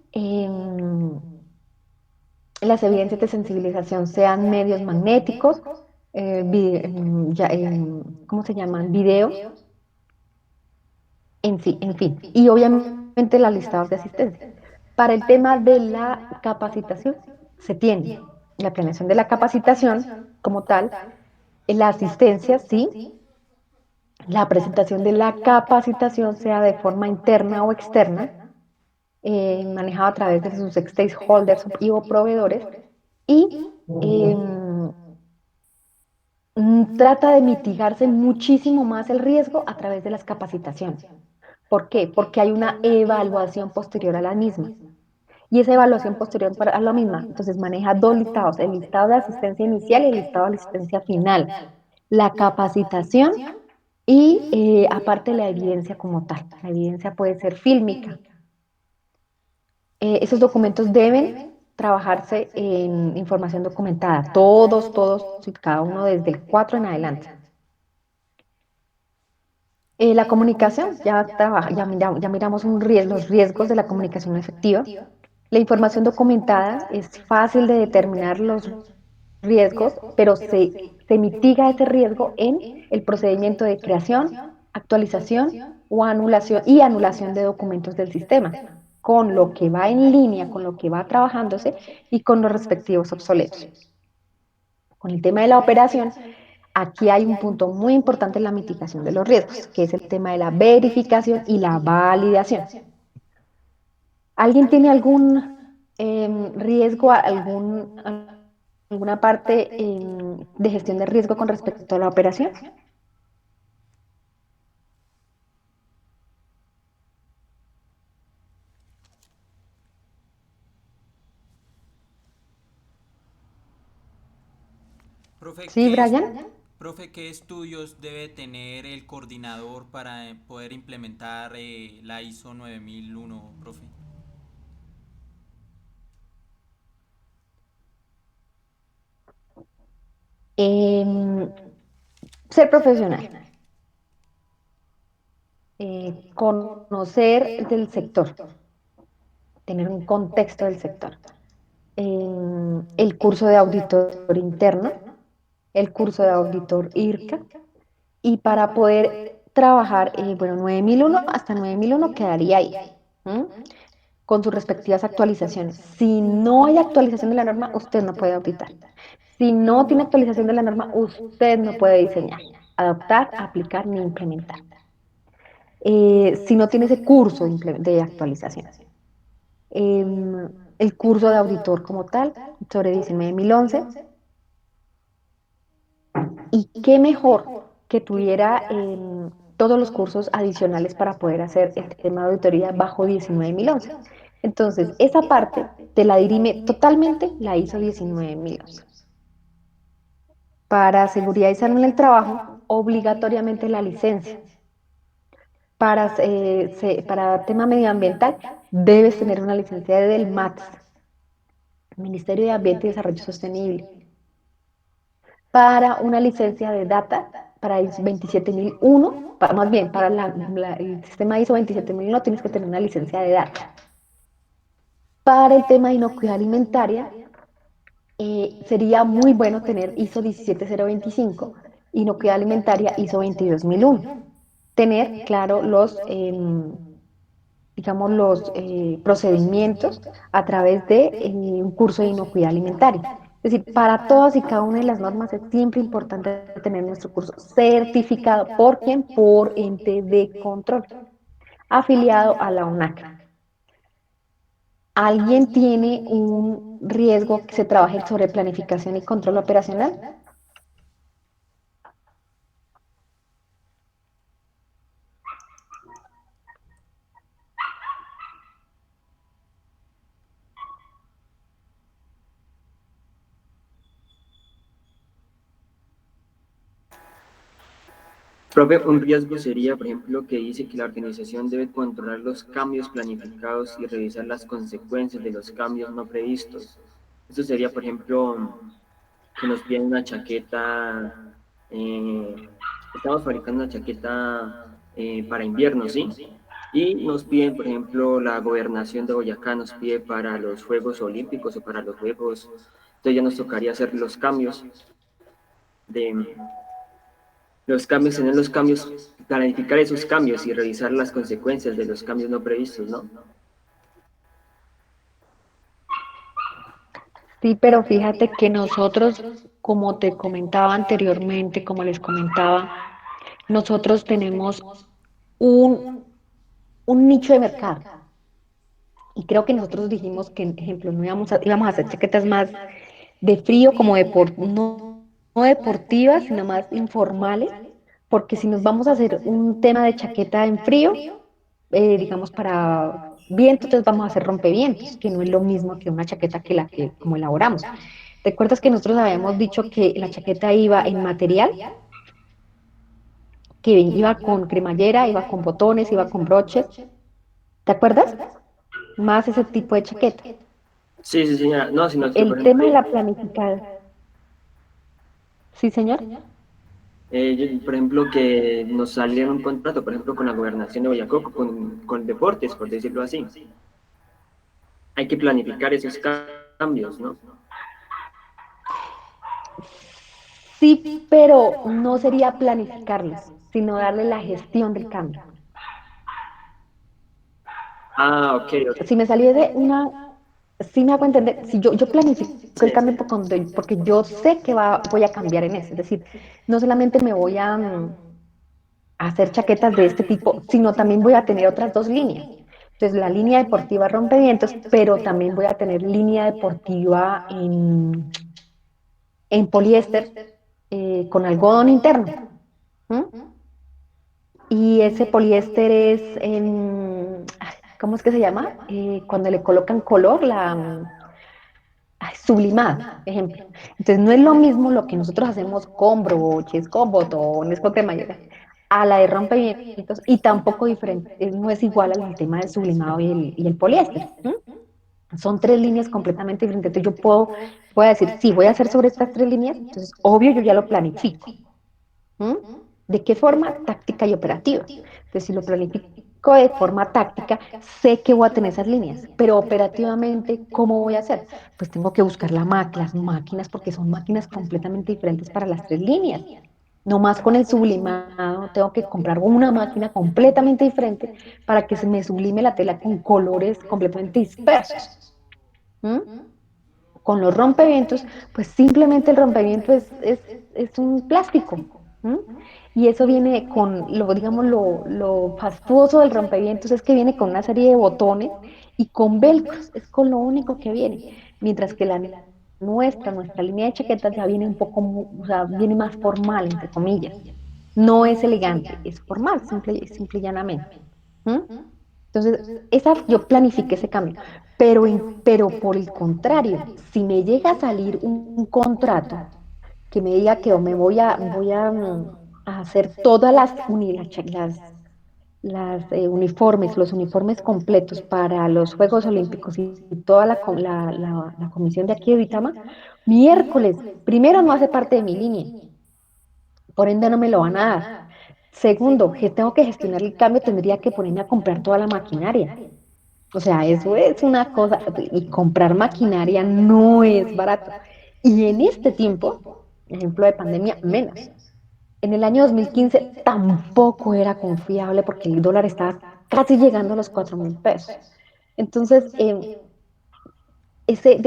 las evidencias de sensibilización, sean medios magnéticos, ¿cómo se llaman? Videos, en fin, y obviamente las listados de asistencia. Para el tema de la capacitación, se tiene la planeación de la capacitación como tal, La asistencia, sí. La presentación de la capacitación, sea de forma interna o externa, manejado a través de sus stakeholders y o proveedores, y trata de mitigarse muchísimo más el riesgo a través de las capacitaciones. ¿Por qué? Porque hay una evaluación posterior a la misma. Y esa evaluación posterior a la misma, entonces maneja dos listados, el listado de asistencia inicial y el listado de asistencia final. La capacitación y aparte la evidencia como tal. La evidencia puede ser fílmica. Esos documentos deben trabajarse en información documentada, todos y cada uno desde el 4 en adelante. La comunicación, ya miramos los riesgos de la comunicación efectiva. La información documentada es fácil de determinar los riesgos, pero se mitiga ese riesgo en el procedimiento de creación, actualización o anulación y anulación de documentos del sistema, con lo que va en línea, con lo que va trabajándose y con los respectivos obsoletos. Con el tema de la operación, aquí hay un punto muy importante en la mitigación de los riesgos, que es el tema de la verificación y la validación. ¿Alguien tiene algún riesgo, alguna parte de gestión de riesgo con respecto a la operación? Profe, Sí, Brian. profe, ¿qué estudios debe tener el coordinador para poder implementar la ISO 9001, profe? Em, Ser profesional, conocer del sector, tener un contexto del sector. El curso de auditor interno, el curso de auditor IRCA, y para poder trabajar, bueno, 9001 hasta 9001 quedaría ahí, ¿m? Con sus respectivas actualizaciones. Si no hay actualización de la norma, usted no puede auditar. Si no tiene actualización de la norma, usted no puede diseñar, adoptar, aplicar ni implementar. Si no tiene ese curso de actualización. El curso de auditor como tal, sobre 19011. Y qué mejor que tuviera todos los cursos adicionales para poder hacer el tema de auditoría bajo 19011. Entonces, esa parte te la dirime totalmente la ISO 19011. Para seguridad y salud en el trabajo, obligatoriamente la licencia. Para tema medioambiental, debes tener una licencia del MATS, Ministerio de Ambiente y Desarrollo Sostenible. Para una licencia de data, para ISO 27001, más bien, para el sistema ISO 27001 tienes que tener una licencia de data. Para el tema de inocuidad alimentaria, sería muy bueno tener ISO 17025, inocuidad alimentaria ISO 22001. Tener, claro, digamos, los procedimientos a través de un curso de inocuidad alimentaria. Es decir, para todas y cada una de las normas es siempre importante tener nuestro curso certificado. ¿Por quién? Por ente de control, afiliado a la UNAC. ¿Alguien tiene un riesgo que se trabaje sobre planificación y control operacional? Profe, un riesgo sería, por ejemplo, que dice que la organización debe controlar los cambios planificados y revisar las consecuencias de los cambios no previstos. Esto sería, por ejemplo, que nos piden una chaqueta, estamos fabricando una chaqueta para invierno, ¿sí? Y nos piden, por ejemplo, la gobernación de Boyacá nos pide para los Juegos Olímpicos o para los Juegos, entonces ya nos tocaría hacer de tener los cambios, planificar esos cambios y revisar las consecuencias de los cambios no previstos, ¿no? Sí, pero fíjate que nosotros como te comentaba anteriormente, como les comentaba, nosotros tenemos un, un nicho de mercado. Y creo que nosotros dijimos que, por ejemplo, no íbamos a hacer chaquetas más de frío, como no deportivas, sino más informales, porque si nos vamos a hacer un tema de chaqueta en frío, digamos para viento, entonces vamos a hacer rompevientos, que no es lo mismo que una chaqueta que la que como elaboramos. ¿Recuerdas que nosotros habíamos dicho que la chaqueta iba en material, que iba con cremallera, iba con botones, iba con broches? ¿Te acuerdas? Más ese tipo de chaqueta. Sí, sí, señora. No, sino que, por El tema de ejemplo, la planificada. Sí, señor. por ejemplo, que nos saliera un contrato, por ejemplo, con la gobernación de Boyacá, con deportes, por decirlo así. Hay que planificar esos cambios, ¿no? Sí, pero no sería planificarlos, sino darle la gestión del cambio. Ah, ok, ok. Si me saliese sí me hago entender, si yo planifico Sí, el cambio porque yo sé que voy a cambiar en eso, es decir, no solamente me voy a hacer chaquetas de este tipo, sino también voy a tener otras dos líneas. Entonces, la línea deportiva rompevientos, pero también voy a tener línea deportiva en poliéster con algodón interno. ¿M? Y ese poliéster es, ¿cómo es que se llama? Cuando le colocan color, sublimado, ejemplo. Entonces, no es lo mismo lo que nosotros hacemos con broches, con botones, con cremallera, a la de rompimientos y tampoco diferente, no es igual al tema del sublimado y el poliéster. ¿M? Son tres líneas completamente diferentes. Entonces, voy a decir, sí, voy a hacer sobre estas tres líneas, entonces, obvio, yo ya lo planifico. ¿Mm? ¿De qué forma? Táctica y operativa. Entonces, si lo planifico de forma táctica, sé que voy a tener esas líneas, pero operativamente, ¿cómo voy a hacer? Pues tengo que buscar las máquinas, porque son máquinas completamente diferentes para las tres líneas. No más con el sublimado, tengo que comprar una máquina completamente diferente para que se me sublime la tela con colores completamente dispersos. ¿Mm? Con los rompevientos, pues simplemente el rompimiento es un plástico. ¿M? Y eso viene con, digamos, lo fastuoso del rompevientos es que viene con una serie de botones y con velcros, es con lo único que viene. Mientras que nuestra línea de chaquetas ya viene un poco, o sea, viene más formal, entre comillas. No es elegante, es formal, simple y llanamente. ¿M? Entonces, yo planifiqué ese cambio, pero por el contrario, si me llega a salir un contrato que me diga que o me a hacer todas uniformes, los uniformes completos para los Juegos Olímpicos y toda la comisión de aquí de Vitama, miércoles, primero no hace parte de mi línea, por ende no me lo van a dar. Segundo, que tengo que gestionar el cambio, tendría que ponerme a comprar toda la maquinaria. O sea, eso es una cosa, y comprar maquinaria no es barato. Y en este tiempo, ejemplo de pandemia, menos. En el año 2015 tampoco era confiable porque el dólar estaba casi llegando a los 4.000 pesos. Entonces, de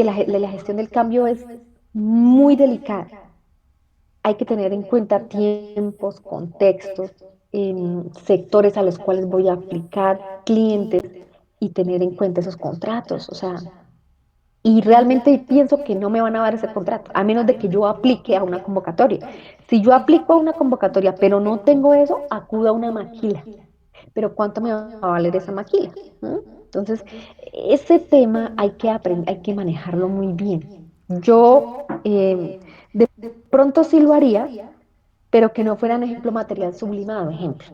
la gestión del cambio es muy delicada. Hay que tener en cuenta tiempos, contextos, sectores a los cuales voy a aplicar, clientes y tener en cuenta esos contratos. O sea, y realmente pienso que no me van a dar ese contrato, a menos de que yo aplique a una convocatoria. Si yo aplico a una convocatoria, pero no tengo eso, acudo a una maquila. Pero ¿cuánto me va a valer esa maquila? ¿Mm? Entonces, ese tema hay que aprender, hay que manejarlo muy bien. Yo de pronto sí lo haría, pero que no fuera, un ejemplo, material sublimado, ejemplo.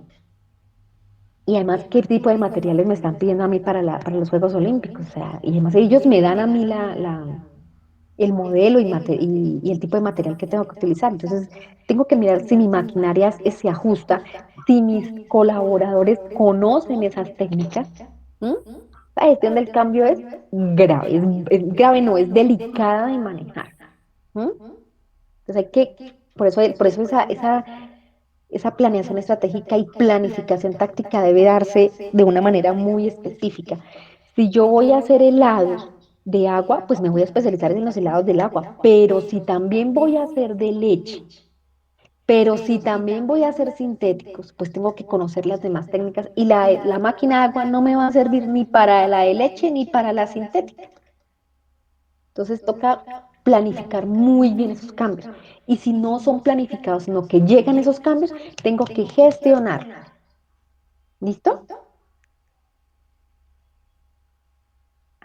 Y además, ¿qué tipo de materiales me están pidiendo a mí para los Juegos Olímpicos? O sea, y además ellos me dan a mí el modelo y el tipo de material que tengo que utilizar. Entonces, tengo que mirar si mi maquinaria se ajusta, si mis colaboradores conocen esas técnicas. ¿M? La gestión del cambio es grave, es grave, no, es delicada de manejar. ¿M? Entonces, por eso esa planeación estratégica y planificación táctica debe darse de una manera muy específica. Si yo voy a hacer helados, de agua, pues me voy a especializar en los helados del agua. Pero si también voy a hacer de leche, pero si también voy a hacer sintéticos, pues tengo que conocer las demás técnicas y la máquina de agua no me va a servir ni para la de leche ni para la sintética. Entonces toca planificar muy bien esos cambios. Y si no son planificados, sino que llegan esos cambios, tengo que gestionarlos. ¿Listo?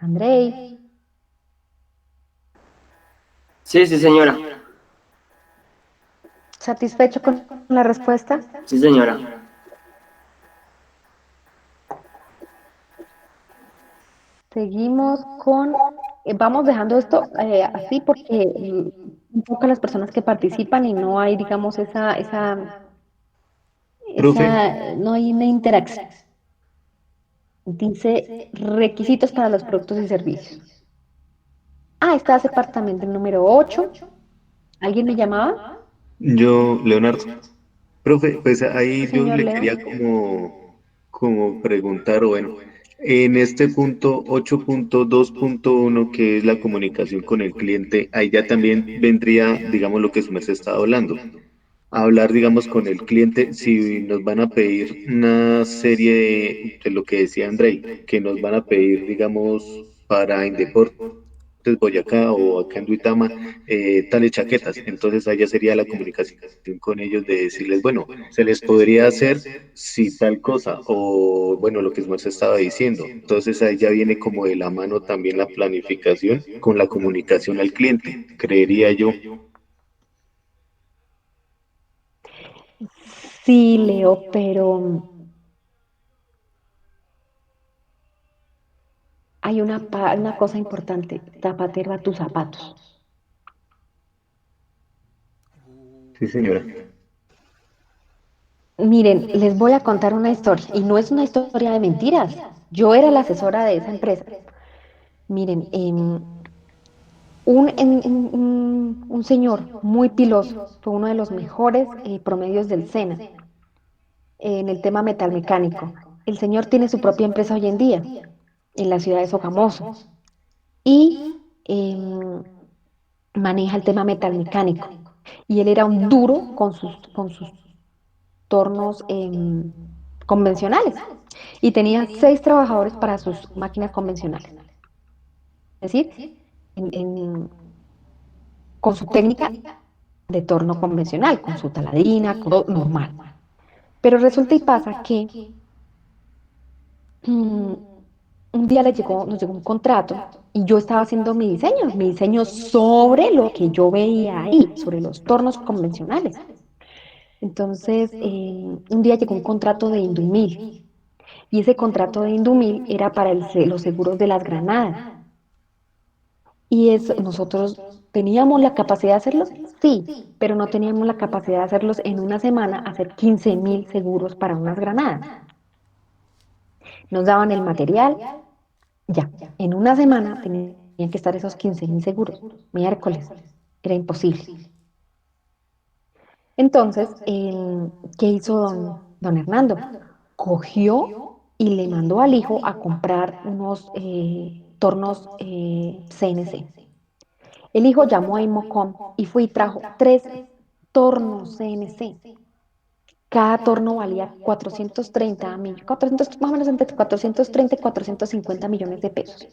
Andrei, Sí, sí, señora. ¿satisfecho con la respuesta? Sí, señora. Seguimos con, vamos dejando esto así porque un poco las personas que participan y no hay, digamos, Profe, no hay una interacción. Dice requisitos para los productos y servicios. Ah, está ese departamento el número 8. ¿Alguien me llamaba? yo, Leonardo. Profe, pues Sí, ahí yo señor le Leo. quería como preguntar, o bueno, en este punto 8.2.1, que es la comunicación con el cliente, ahí ya también vendría, digamos, lo que su merced estaba hablando. Hablar, digamos, con el cliente si nos van a pedir una serie de lo que decía Andrei, que nos van a pedir, digamos, para Indeportes Boyacá o acá en Duitama, tales chaquetas. Entonces allá sería la comunicación con ellos de decirles, bueno, se les podría hacer si tal cosa, o bueno, lo que se estaba diciendo. Entonces ahí ya viene como de la mano también la planificación con la comunicación al cliente, creería yo. Sí, Leo, pero hay una cosa importante, zapatero a tus zapatos. Sí, señora. Miren, les voy a contar una historia y no es una historia de mentiras. Yo era la asesora de esa empresa. Miren, un señor muy piloso, fue uno de los mejores promedios del SENA en el tema metalmecánico. El señor tiene su propia empresa hoy en día en la ciudad de Sogamoso y maneja el tema metalmecánico. Y él era un duro con sus tornos convencionales y tenía 6 trabajadores para sus máquinas convencionales. Es decir, en- en- con su técnica de torno convencional, con su taladina, todo normal. Pero resulta y pasa que mm, un día nos llegó un contrato y yo estaba haciendo mi diseño sobre lo que yo veía ahí, sobre los tornos convencionales. Entonces, un día llegó un contrato de Indumil y ese contrato de Indumil era para los seguros de las granadas. Y eso, nosotros teníamos la capacidad de hacerlos, sí, pero no teníamos la capacidad de hacerlos en una semana, hacer 15.000 seguros para unas granadas. Nos daban el material, ya, en una semana tenían que estar esos 15.000 seguros, miércoles, era imposible. Entonces, ¿qué hizo don Hernando? Cogió y le mandó al hijo a comprar unos tornos CNC. El hijo llamó a Imocom y fue y trajo 3 tornos CNC. Cada torno valía 430 millones, 400, más o menos entre 430 y 450 millones de pesos.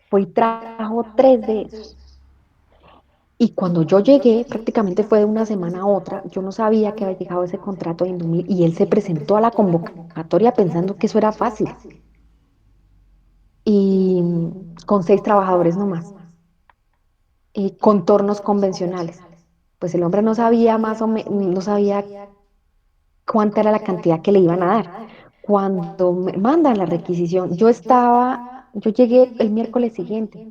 Fue y trajo 3 de esos. Y cuando yo llegué, prácticamente fue de una semana a otra, yo no sabía que había llegado ese contrato de Indumil y él se presentó a la convocatoria pensando que eso era fácil. Y con 6 trabajadores nomás, con tornos convencionales. Pues el hombre no sabía más o menos, no sabía cuánta era la cantidad que le iban a dar. Cuando me mandan la requisición, yo llegué el miércoles siguiente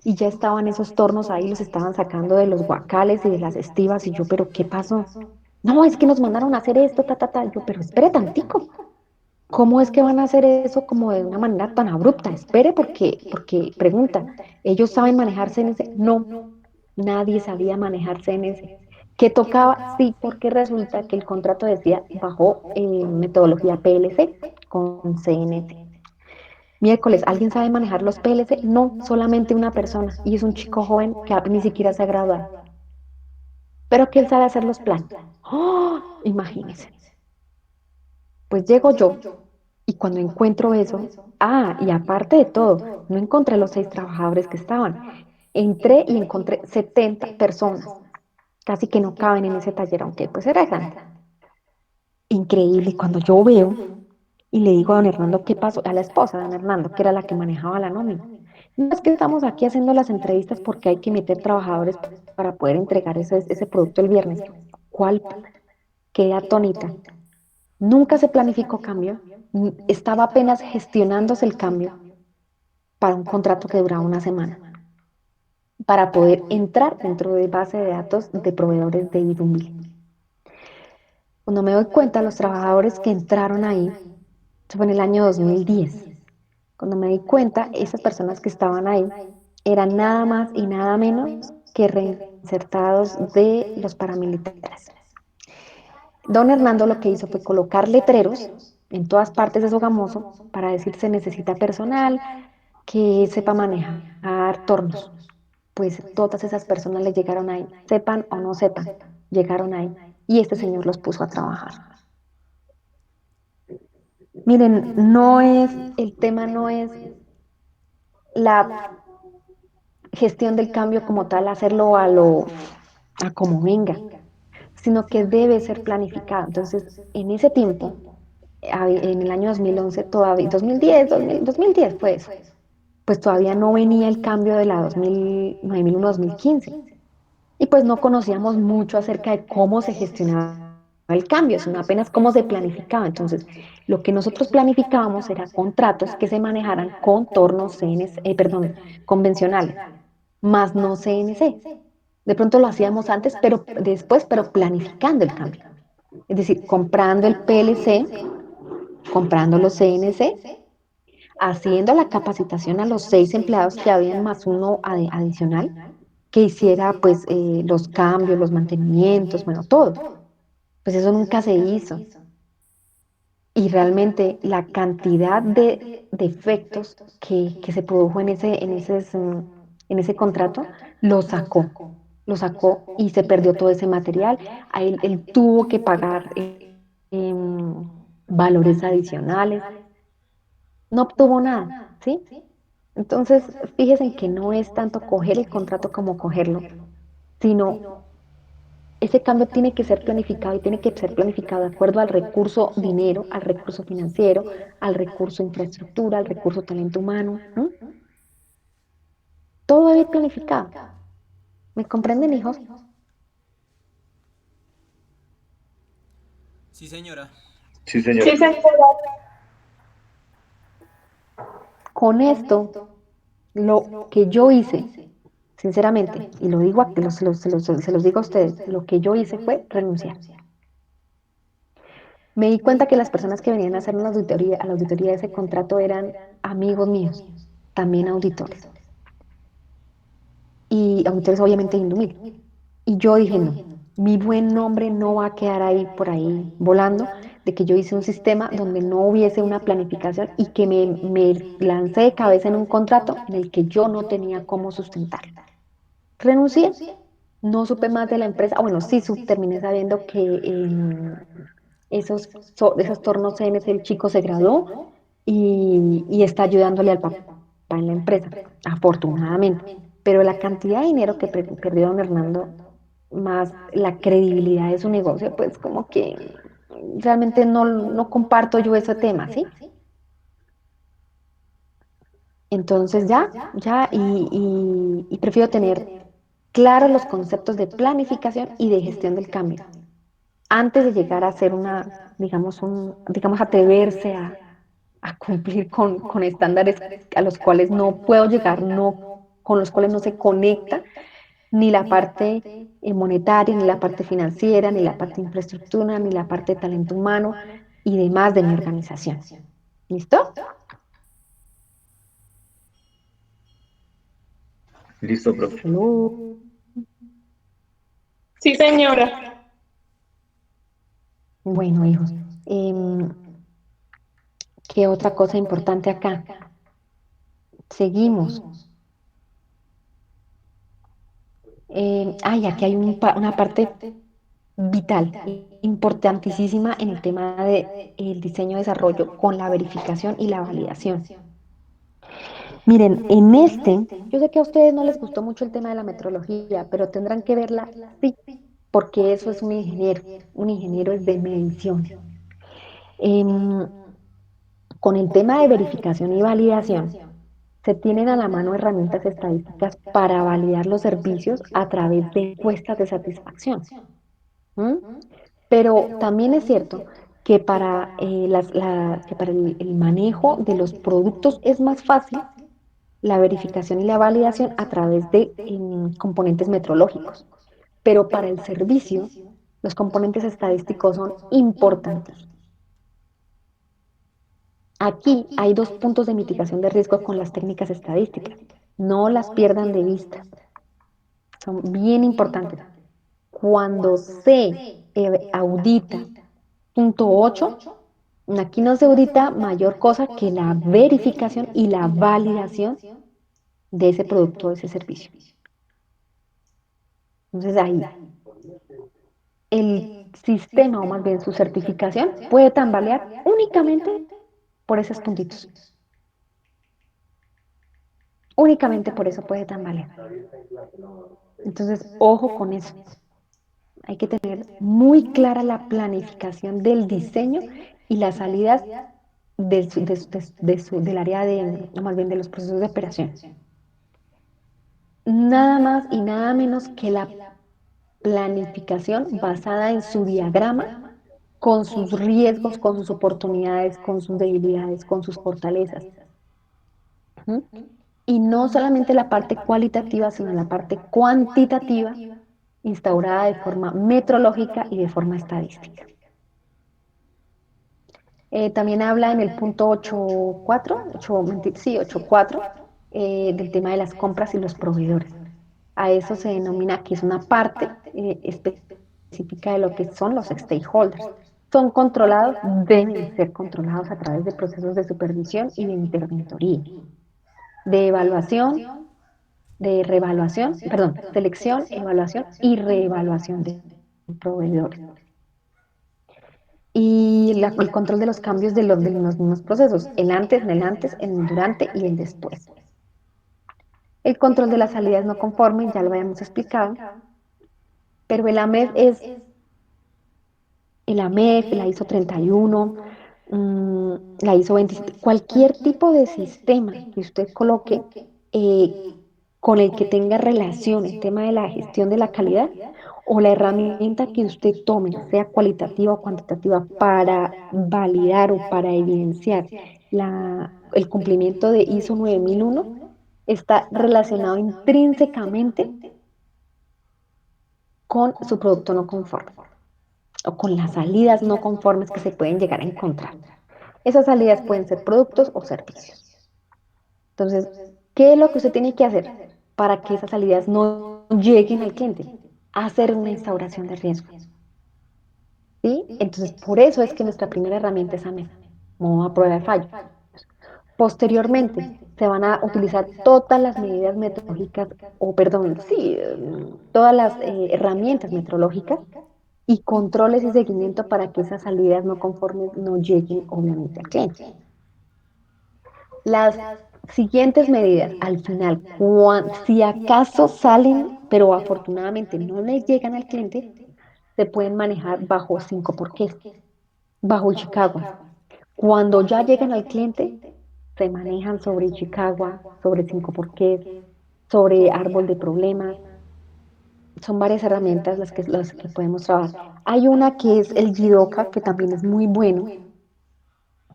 y ya estaban esos tornos ahí, los estaban sacando de los guacales y de las estivas y yo, pero ¿qué pasó? No, es que nos mandaron a hacer esto, ta, ta, ta. Yo, pero espere tantico. ¿Cómo es que van a hacer eso como de una manera tan abrupta? Espere porque pregunta, ¿ellos saben manejar CNC? No, nadie sabía manejar CNC. ¿Qué tocaba? Sí, porque resulta que el contrato decía bajo metodología PLC con CNC. Miércoles, ¿alguien sabe manejar los PLC? No, solamente una persona. Y es un chico joven que ni siquiera se ha graduado. Pero que él sabe hacer los planos. ¡Oh! Imagínense. Pues llego yo y cuando encuentro eso, y aparte de todo, no encontré los 6 trabajadores que estaban. Entré y encontré 70 personas, casi que no caben en ese taller, aunque pues era grande. Increíble. Y cuando yo veo y le digo a don Hernando qué pasó, a la esposa de don Hernando, que era la que manejaba la nómina. No es que estamos aquí haciendo las entrevistas porque hay que meter trabajadores para poder entregar ese producto el viernes. ¿Cuál? Quedé atónita. Nunca se planificó cambio, estaba apenas gestionándose el cambio para un contrato que duraba una semana, para poder entrar dentro de base de datos de proveedores de Idumbil. Cuando me doy cuenta, los trabajadores que entraron ahí, eso fue en el año 2010. Cuando me di cuenta, esas personas que estaban ahí eran nada más y nada menos que reinsertados de los paramilitares. Don Hernando lo que hizo fue colocar letreros en todas partes de Sogamoso para decir se necesita personal que sepa manejar tornos. Pues todas esas personas le llegaron ahí, sepan o no sepan, llegaron ahí y este señor los puso a trabajar. Miren, el tema no es la gestión del cambio como tal, hacerlo a como venga, sino que debe ser planificado. Entonces, en ese tiempo, en el año 2011, todavía, 2010 fue eso, pues todavía no venía el cambio de la 9001-2015. Y pues no conocíamos mucho acerca de cómo se gestionaba el cambio, sino apenas cómo se planificaba. Entonces, lo que nosotros planificábamos era contratos que se manejaran con tornos CNC, perdón, convencionales, más no CNC. De pronto lo hacíamos antes, pero después, pero planificando el cambio. Es decir, comprando el PLC, comprando los CNC, haciendo la capacitación a los 6 empleados que habían más uno adicional, que hiciera pues los cambios, los mantenimientos, bueno, todo. Pues eso nunca se hizo. Y realmente la cantidad de defectos que se produjo en ese contrato lo sacó y se perdió todo ese material. A él tuvo que pagar valores adicionales, no obtuvo nada, ¿sí? Entonces, fíjense en que no es tanto coger el contrato como cogerlo, sino ese cambio tiene que ser planificado y tiene que ser planificado de acuerdo al recurso dinero, al recurso financiero, al recurso infraestructura, al recurso talento humano. ¿No? Todo debe ir planificado. ¿Me comprenden, hijos? Sí, señora. Sí, señor. Sí, señora. Con esto, lo que yo hice, sinceramente, y lo digo, se los digo a ustedes, lo que yo hice fue renunciar. Me di cuenta que las personas que venían a hacer a la auditoría de ese contrato eran amigos míos, también auditores. Y auditores obviamente de Indumil. Y yo dije, no, mi buen nombre no va a quedar ahí por ahí volando, de que yo hice un sistema donde no hubiese una planificación y que me lancé de cabeza en un contrato en el que yo no tenía cómo sustentarlo. Renuncié, no supe más de la empresa. Bueno, sí, terminé sabiendo que esos tornos CNC el chico se graduó y está ayudándole al papá en la empresa, afortunadamente. Pero la cantidad de dinero que perdió don Hernando, más la credibilidad de su negocio, pues como que realmente no comparto yo ese tema, ¿sí? Entonces y prefiero tener claros los conceptos de planificación y de gestión del cambio antes de llegar a hacer digamos, atreverse a cumplir con estándares a los cuales no puedo llegar, con los cuales no se conecta ni la parte monetaria, ni la parte financiera, ni la parte de infraestructura, ni la parte de talento humano y demás de mi organización. ¿Listo? Listo, profe. Salud. Sí, señora. Bueno, hijos, ¿qué otra cosa importante acá? Seguimos. Aquí hay una parte vital, importantísima en el tema de el diseño desarrollo con la verificación y la validación. Miren, yo sé que a ustedes no les gustó mucho el tema de la metrología, pero tendrán que verla, sí, porque eso es un ingeniero. Un ingeniero es de mediciones. Em, con el tema de verificación y validación, se tienen a la mano herramientas estadísticas para validar los servicios a través de encuestas de satisfacción. ¿M? Pero también es cierto que que para el manejo de los productos es más fácil la verificación y la validación a través de componentes metrológicos. Pero para el servicio, los componentes estadísticos son importantes. Aquí hay dos puntos de mitigación de riesgo con las técnicas estadísticas. No las pierdan de vista. Son bien importantes. Cuando se audita punto 8, aquí no se audita mayor cosa que la verificación y la validación de ese producto o de ese servicio. Entonces ahí el sistema, o más bien su certificación, puede tambalear únicamente por esos puntitos. Únicamente por eso puede tambalear. Entonces, ojo con eso. Hay que tener muy clara la planificación del diseño y las salidas del área o más bien de los procesos de operación. Nada más y nada menos que la planificación basada en su diagrama con sus riesgos, con sus oportunidades, con sus debilidades, con sus fortalezas. ¿Mm? Y no solamente la parte cualitativa, sino la parte cuantitativa instaurada de forma metrológica y de forma estadística. También habla en el punto 8.4, 8.4, del tema de las compras y los proveedores. A eso se denomina que es una parte específica de lo que son los stakeholders. Son controlados, deben ser controlados a través de procesos de supervisión y de interventoría, de evaluación, de reevaluación, perdón, selección, evaluación y reevaluación de proveedores. Y el control de los cambios de los mismos procesos, el antes, el durante y el después. El control de las salidas no conformes, ya lo habíamos explicado, pero el AMEF, la ISO 31, la ISO 27, cualquier tipo de sistema que usted coloque eh, con el que tenga relación el tema de la gestión de la calidad o la herramienta que usted tome, sea cualitativa o cuantitativa, para validar o para evidenciar el cumplimiento de ISO 9001, está relacionado intrínsecamente con su producto no conforme o con las salidas no conformes que se pueden llegar a encontrar. Esas salidas pueden ser productos o servicios. Entonces, ¿qué es lo que usted tiene que hacer para que esas salidas no lleguen al cliente? Hacer una instauración de riesgo. ¿Sí? Entonces, por eso es que nuestra primera herramienta es AMEF, modo a prueba de fallo. Posteriormente, se van a utilizar todas las medidas metrológicas, o perdón, sí, todas las herramientas metrológicas y controles y seguimiento para que esas salidas no conformes no lleguen, obviamente, al cliente. Las siguientes medidas, al final, si acaso salen, pero afortunadamente no les llegan al cliente, se pueden manejar bajo 5 porqués, bajo Chicago. Cuando ya llegan al cliente, se manejan sobre Chicago, sobre 5 porqués, sobre árbol de problemas. Son varias herramientas las que podemos trabajar. Hay una que es el Jidoka, que también es muy bueno.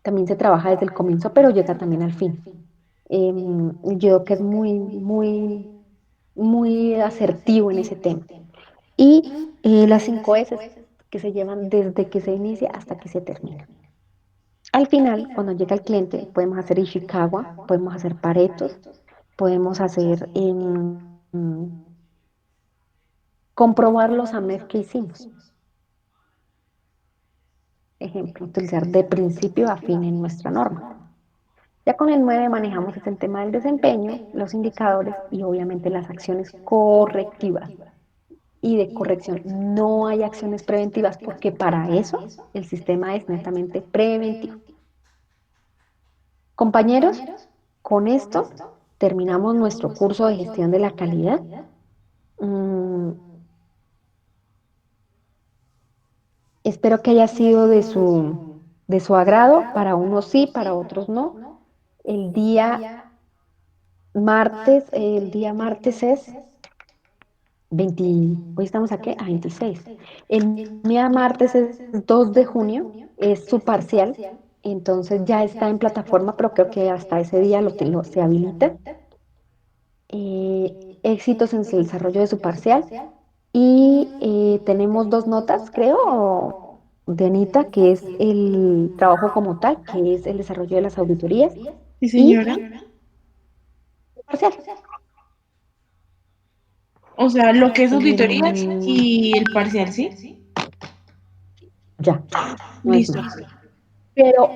También se trabaja desde el comienzo, pero llega también al fin. El Jidoka es muy asertivo en ese tema. Y las 5 S que se llevan desde que se inicia hasta que se termina. Al final, cuando llega el cliente, podemos hacer Ishikawa, podemos hacer Paretos, podemos hacer comprobar los AMEF que hicimos. Ejemplo, utilizar de principio a fin en nuestra norma. Ya con el 9 manejamos es el tema del desempeño, los indicadores y obviamente las acciones correctivas y de corrección. No hay acciones preventivas porque para eso el sistema es netamente preventivo. Compañeros, con esto terminamos nuestro curso de gestión de la calidad. Mm, espero que haya sido de su agrado, para unos sí, para otros no. El día el día martes es 20, hoy estamos aquí a 26. El día martes es 2 de junio, es su parcial, entonces ya está en plataforma, pero creo que hasta ese día se habilita. Éxitos en el desarrollo de su parcial. Y tenemos dos notas, creo, de Anita, que es el trabajo como tal, que es el desarrollo de las auditorías, Sí, y señora. el parcial. O sea, lo que es auditorías El- y el parcial, ¿sí? ya, no es Listo. más. Pero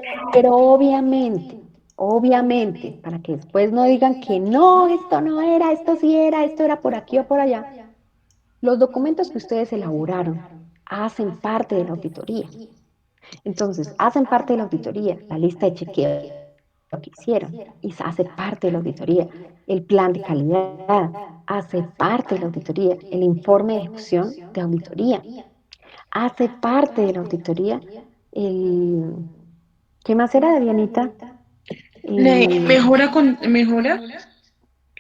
obviamente, para que después no digan que no, esto no era, esto era por aquí o por allá, los documentos que ustedes elaboraron hacen parte de la auditoría. Entonces, hacen parte de la auditoría, la lista de chequeo que hicieron, y hace parte de la auditoría, el plan de calidad hace parte de la auditoría, el informe de ejecución de auditoría hace parte de la auditoría, el, ¿qué más era, Dianita? El Mejora,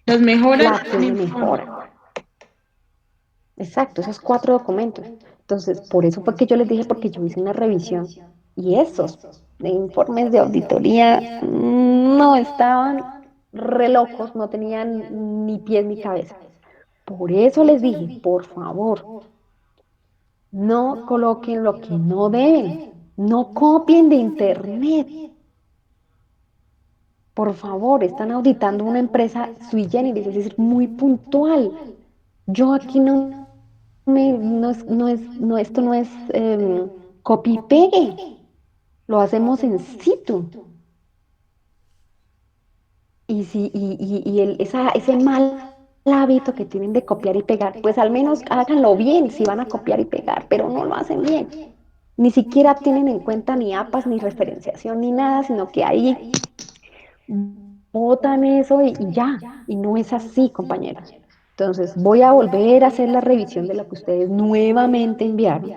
las mejoras plan de de informe. mejora. Exacto, esos 4 documentos. Entonces, por eso fue que yo les dije, porque yo hice una revisión y esos informes de auditoría no estaban re locos, no tenían ni pies ni cabeza. Por eso les dije, por favor, no coloquen lo que no deben, no copien de internet. Por favor, están auditando una empresa sui generis, es decir, muy puntual. Yo aquí esto no es copy y pegue, lo hacemos en situ. Ese mal hábito que tienen de copiar y pegar, pues al menos háganlo bien si van a copiar y pegar, pero no lo hacen bien. Ni siquiera tienen en cuenta ni APAs, ni referenciación, ni nada, sino que ahí botan eso y ya. Y no es así, compañeros. Entonces, voy a volver a hacer la revisión de lo que ustedes nuevamente enviaron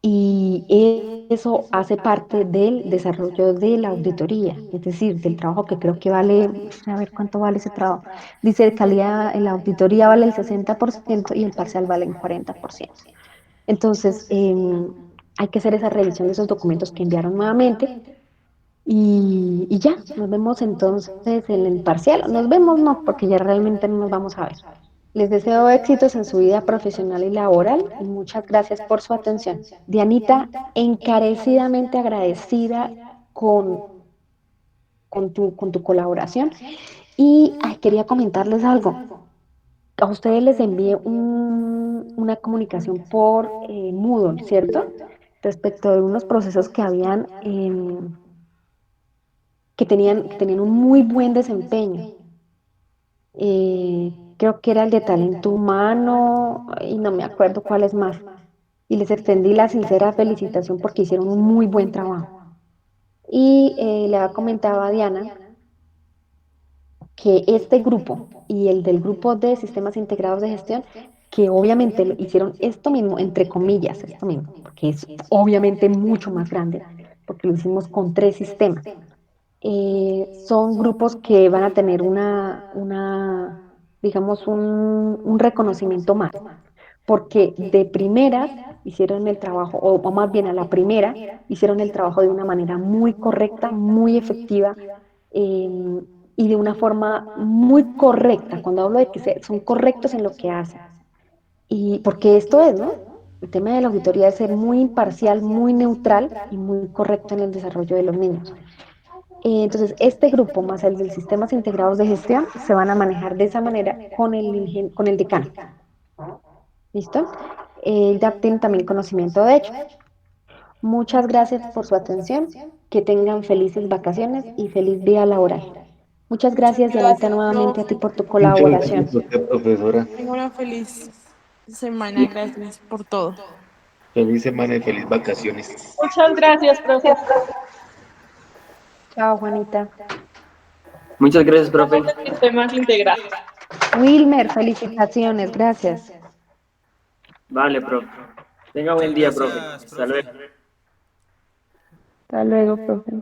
y eso hace parte del desarrollo de la auditoría, es decir, del trabajo que creo que vale, a ver cuánto vale ese trabajo. Dice calidad, la auditoría vale el 60% y el parcial vale el 40%. Entonces, hay que hacer esa revisión de esos documentos que enviaron nuevamente y ya, nos vemos entonces en el parcial. Nos vemos, no, porque ya realmente no nos vamos a ver. Les deseo éxitos en su vida profesional y laboral y muchas gracias por su atención. Dianita, encarecidamente agradecida con tu colaboración. Y ay, quería comentarles algo. A ustedes les envié una comunicación por Moodle, ¿cierto? Respecto de unos procesos que habían, que tenían un muy buen desempeño. Creo que era el de talento humano y no me acuerdo cuál es más. Y les extendí la sincera felicitación porque hicieron un muy buen trabajo. Y le comentaba a Diana que este grupo y el del grupo de sistemas integrados de gestión, que obviamente hicieron esto mismo, entre comillas, esto mismo, porque es obviamente mucho más grande, porque lo hicimos con 3 sistemas. Son grupos que van a tener digamos, un reconocimiento más, porque de primeras hicieron el trabajo, o más bien a la primera, hicieron el trabajo de una manera muy correcta, muy efectiva, em, y de una forma muy correcta. Cuando hablo de que son correctos en lo que hacen. Y porque esto es, ¿no? El tema de la auditoría es ser muy imparcial, muy neutral y muy correcto en el desarrollo de los niños. Entonces, este grupo más el del sistemas integrados de gestión se van a manejar de esa manera con el decano. ¿Listo? Ya tienen también conocimiento de ello. Muchas gracias por su atención. Que tengan felices vacaciones y feliz día laboral. Muchas Muchas gracias, Dianita, Gracias, nuevamente a ti profe. por tu Muchas gracias colaboración. a usted, profesora. Tenga una feliz semana. Gracias por todo. Feliz semana y feliz vacaciones. Muchas gracias, profe. Chao, Juanita. Muchas gracias, profe. Somos de sistemas integrados. Wilmer, felicitaciones, gracias. Vale, profe. Tenga Muchas buen día, profe. gracias, Hasta luego. profe. Hasta luego, profe.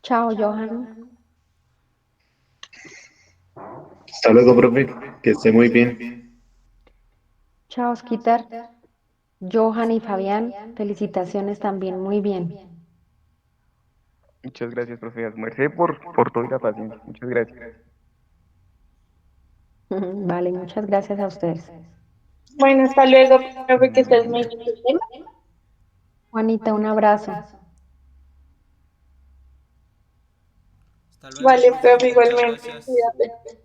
Chao, Johan. Hasta luego, profe. Que esté muy bien. Chao, Osquitar. Johan y Fabián, felicitaciones también, muy bien. Muchas gracias, profe. Merced por toda la paciencia. Muchas gracias. Vale, muchas gracias a ustedes. Bueno, hasta luego, profe, que estés muy bien. Juanita, un abrazo. Hasta luego, Vale, profe. profe, Muchas igualmente. gracias. Cuídate.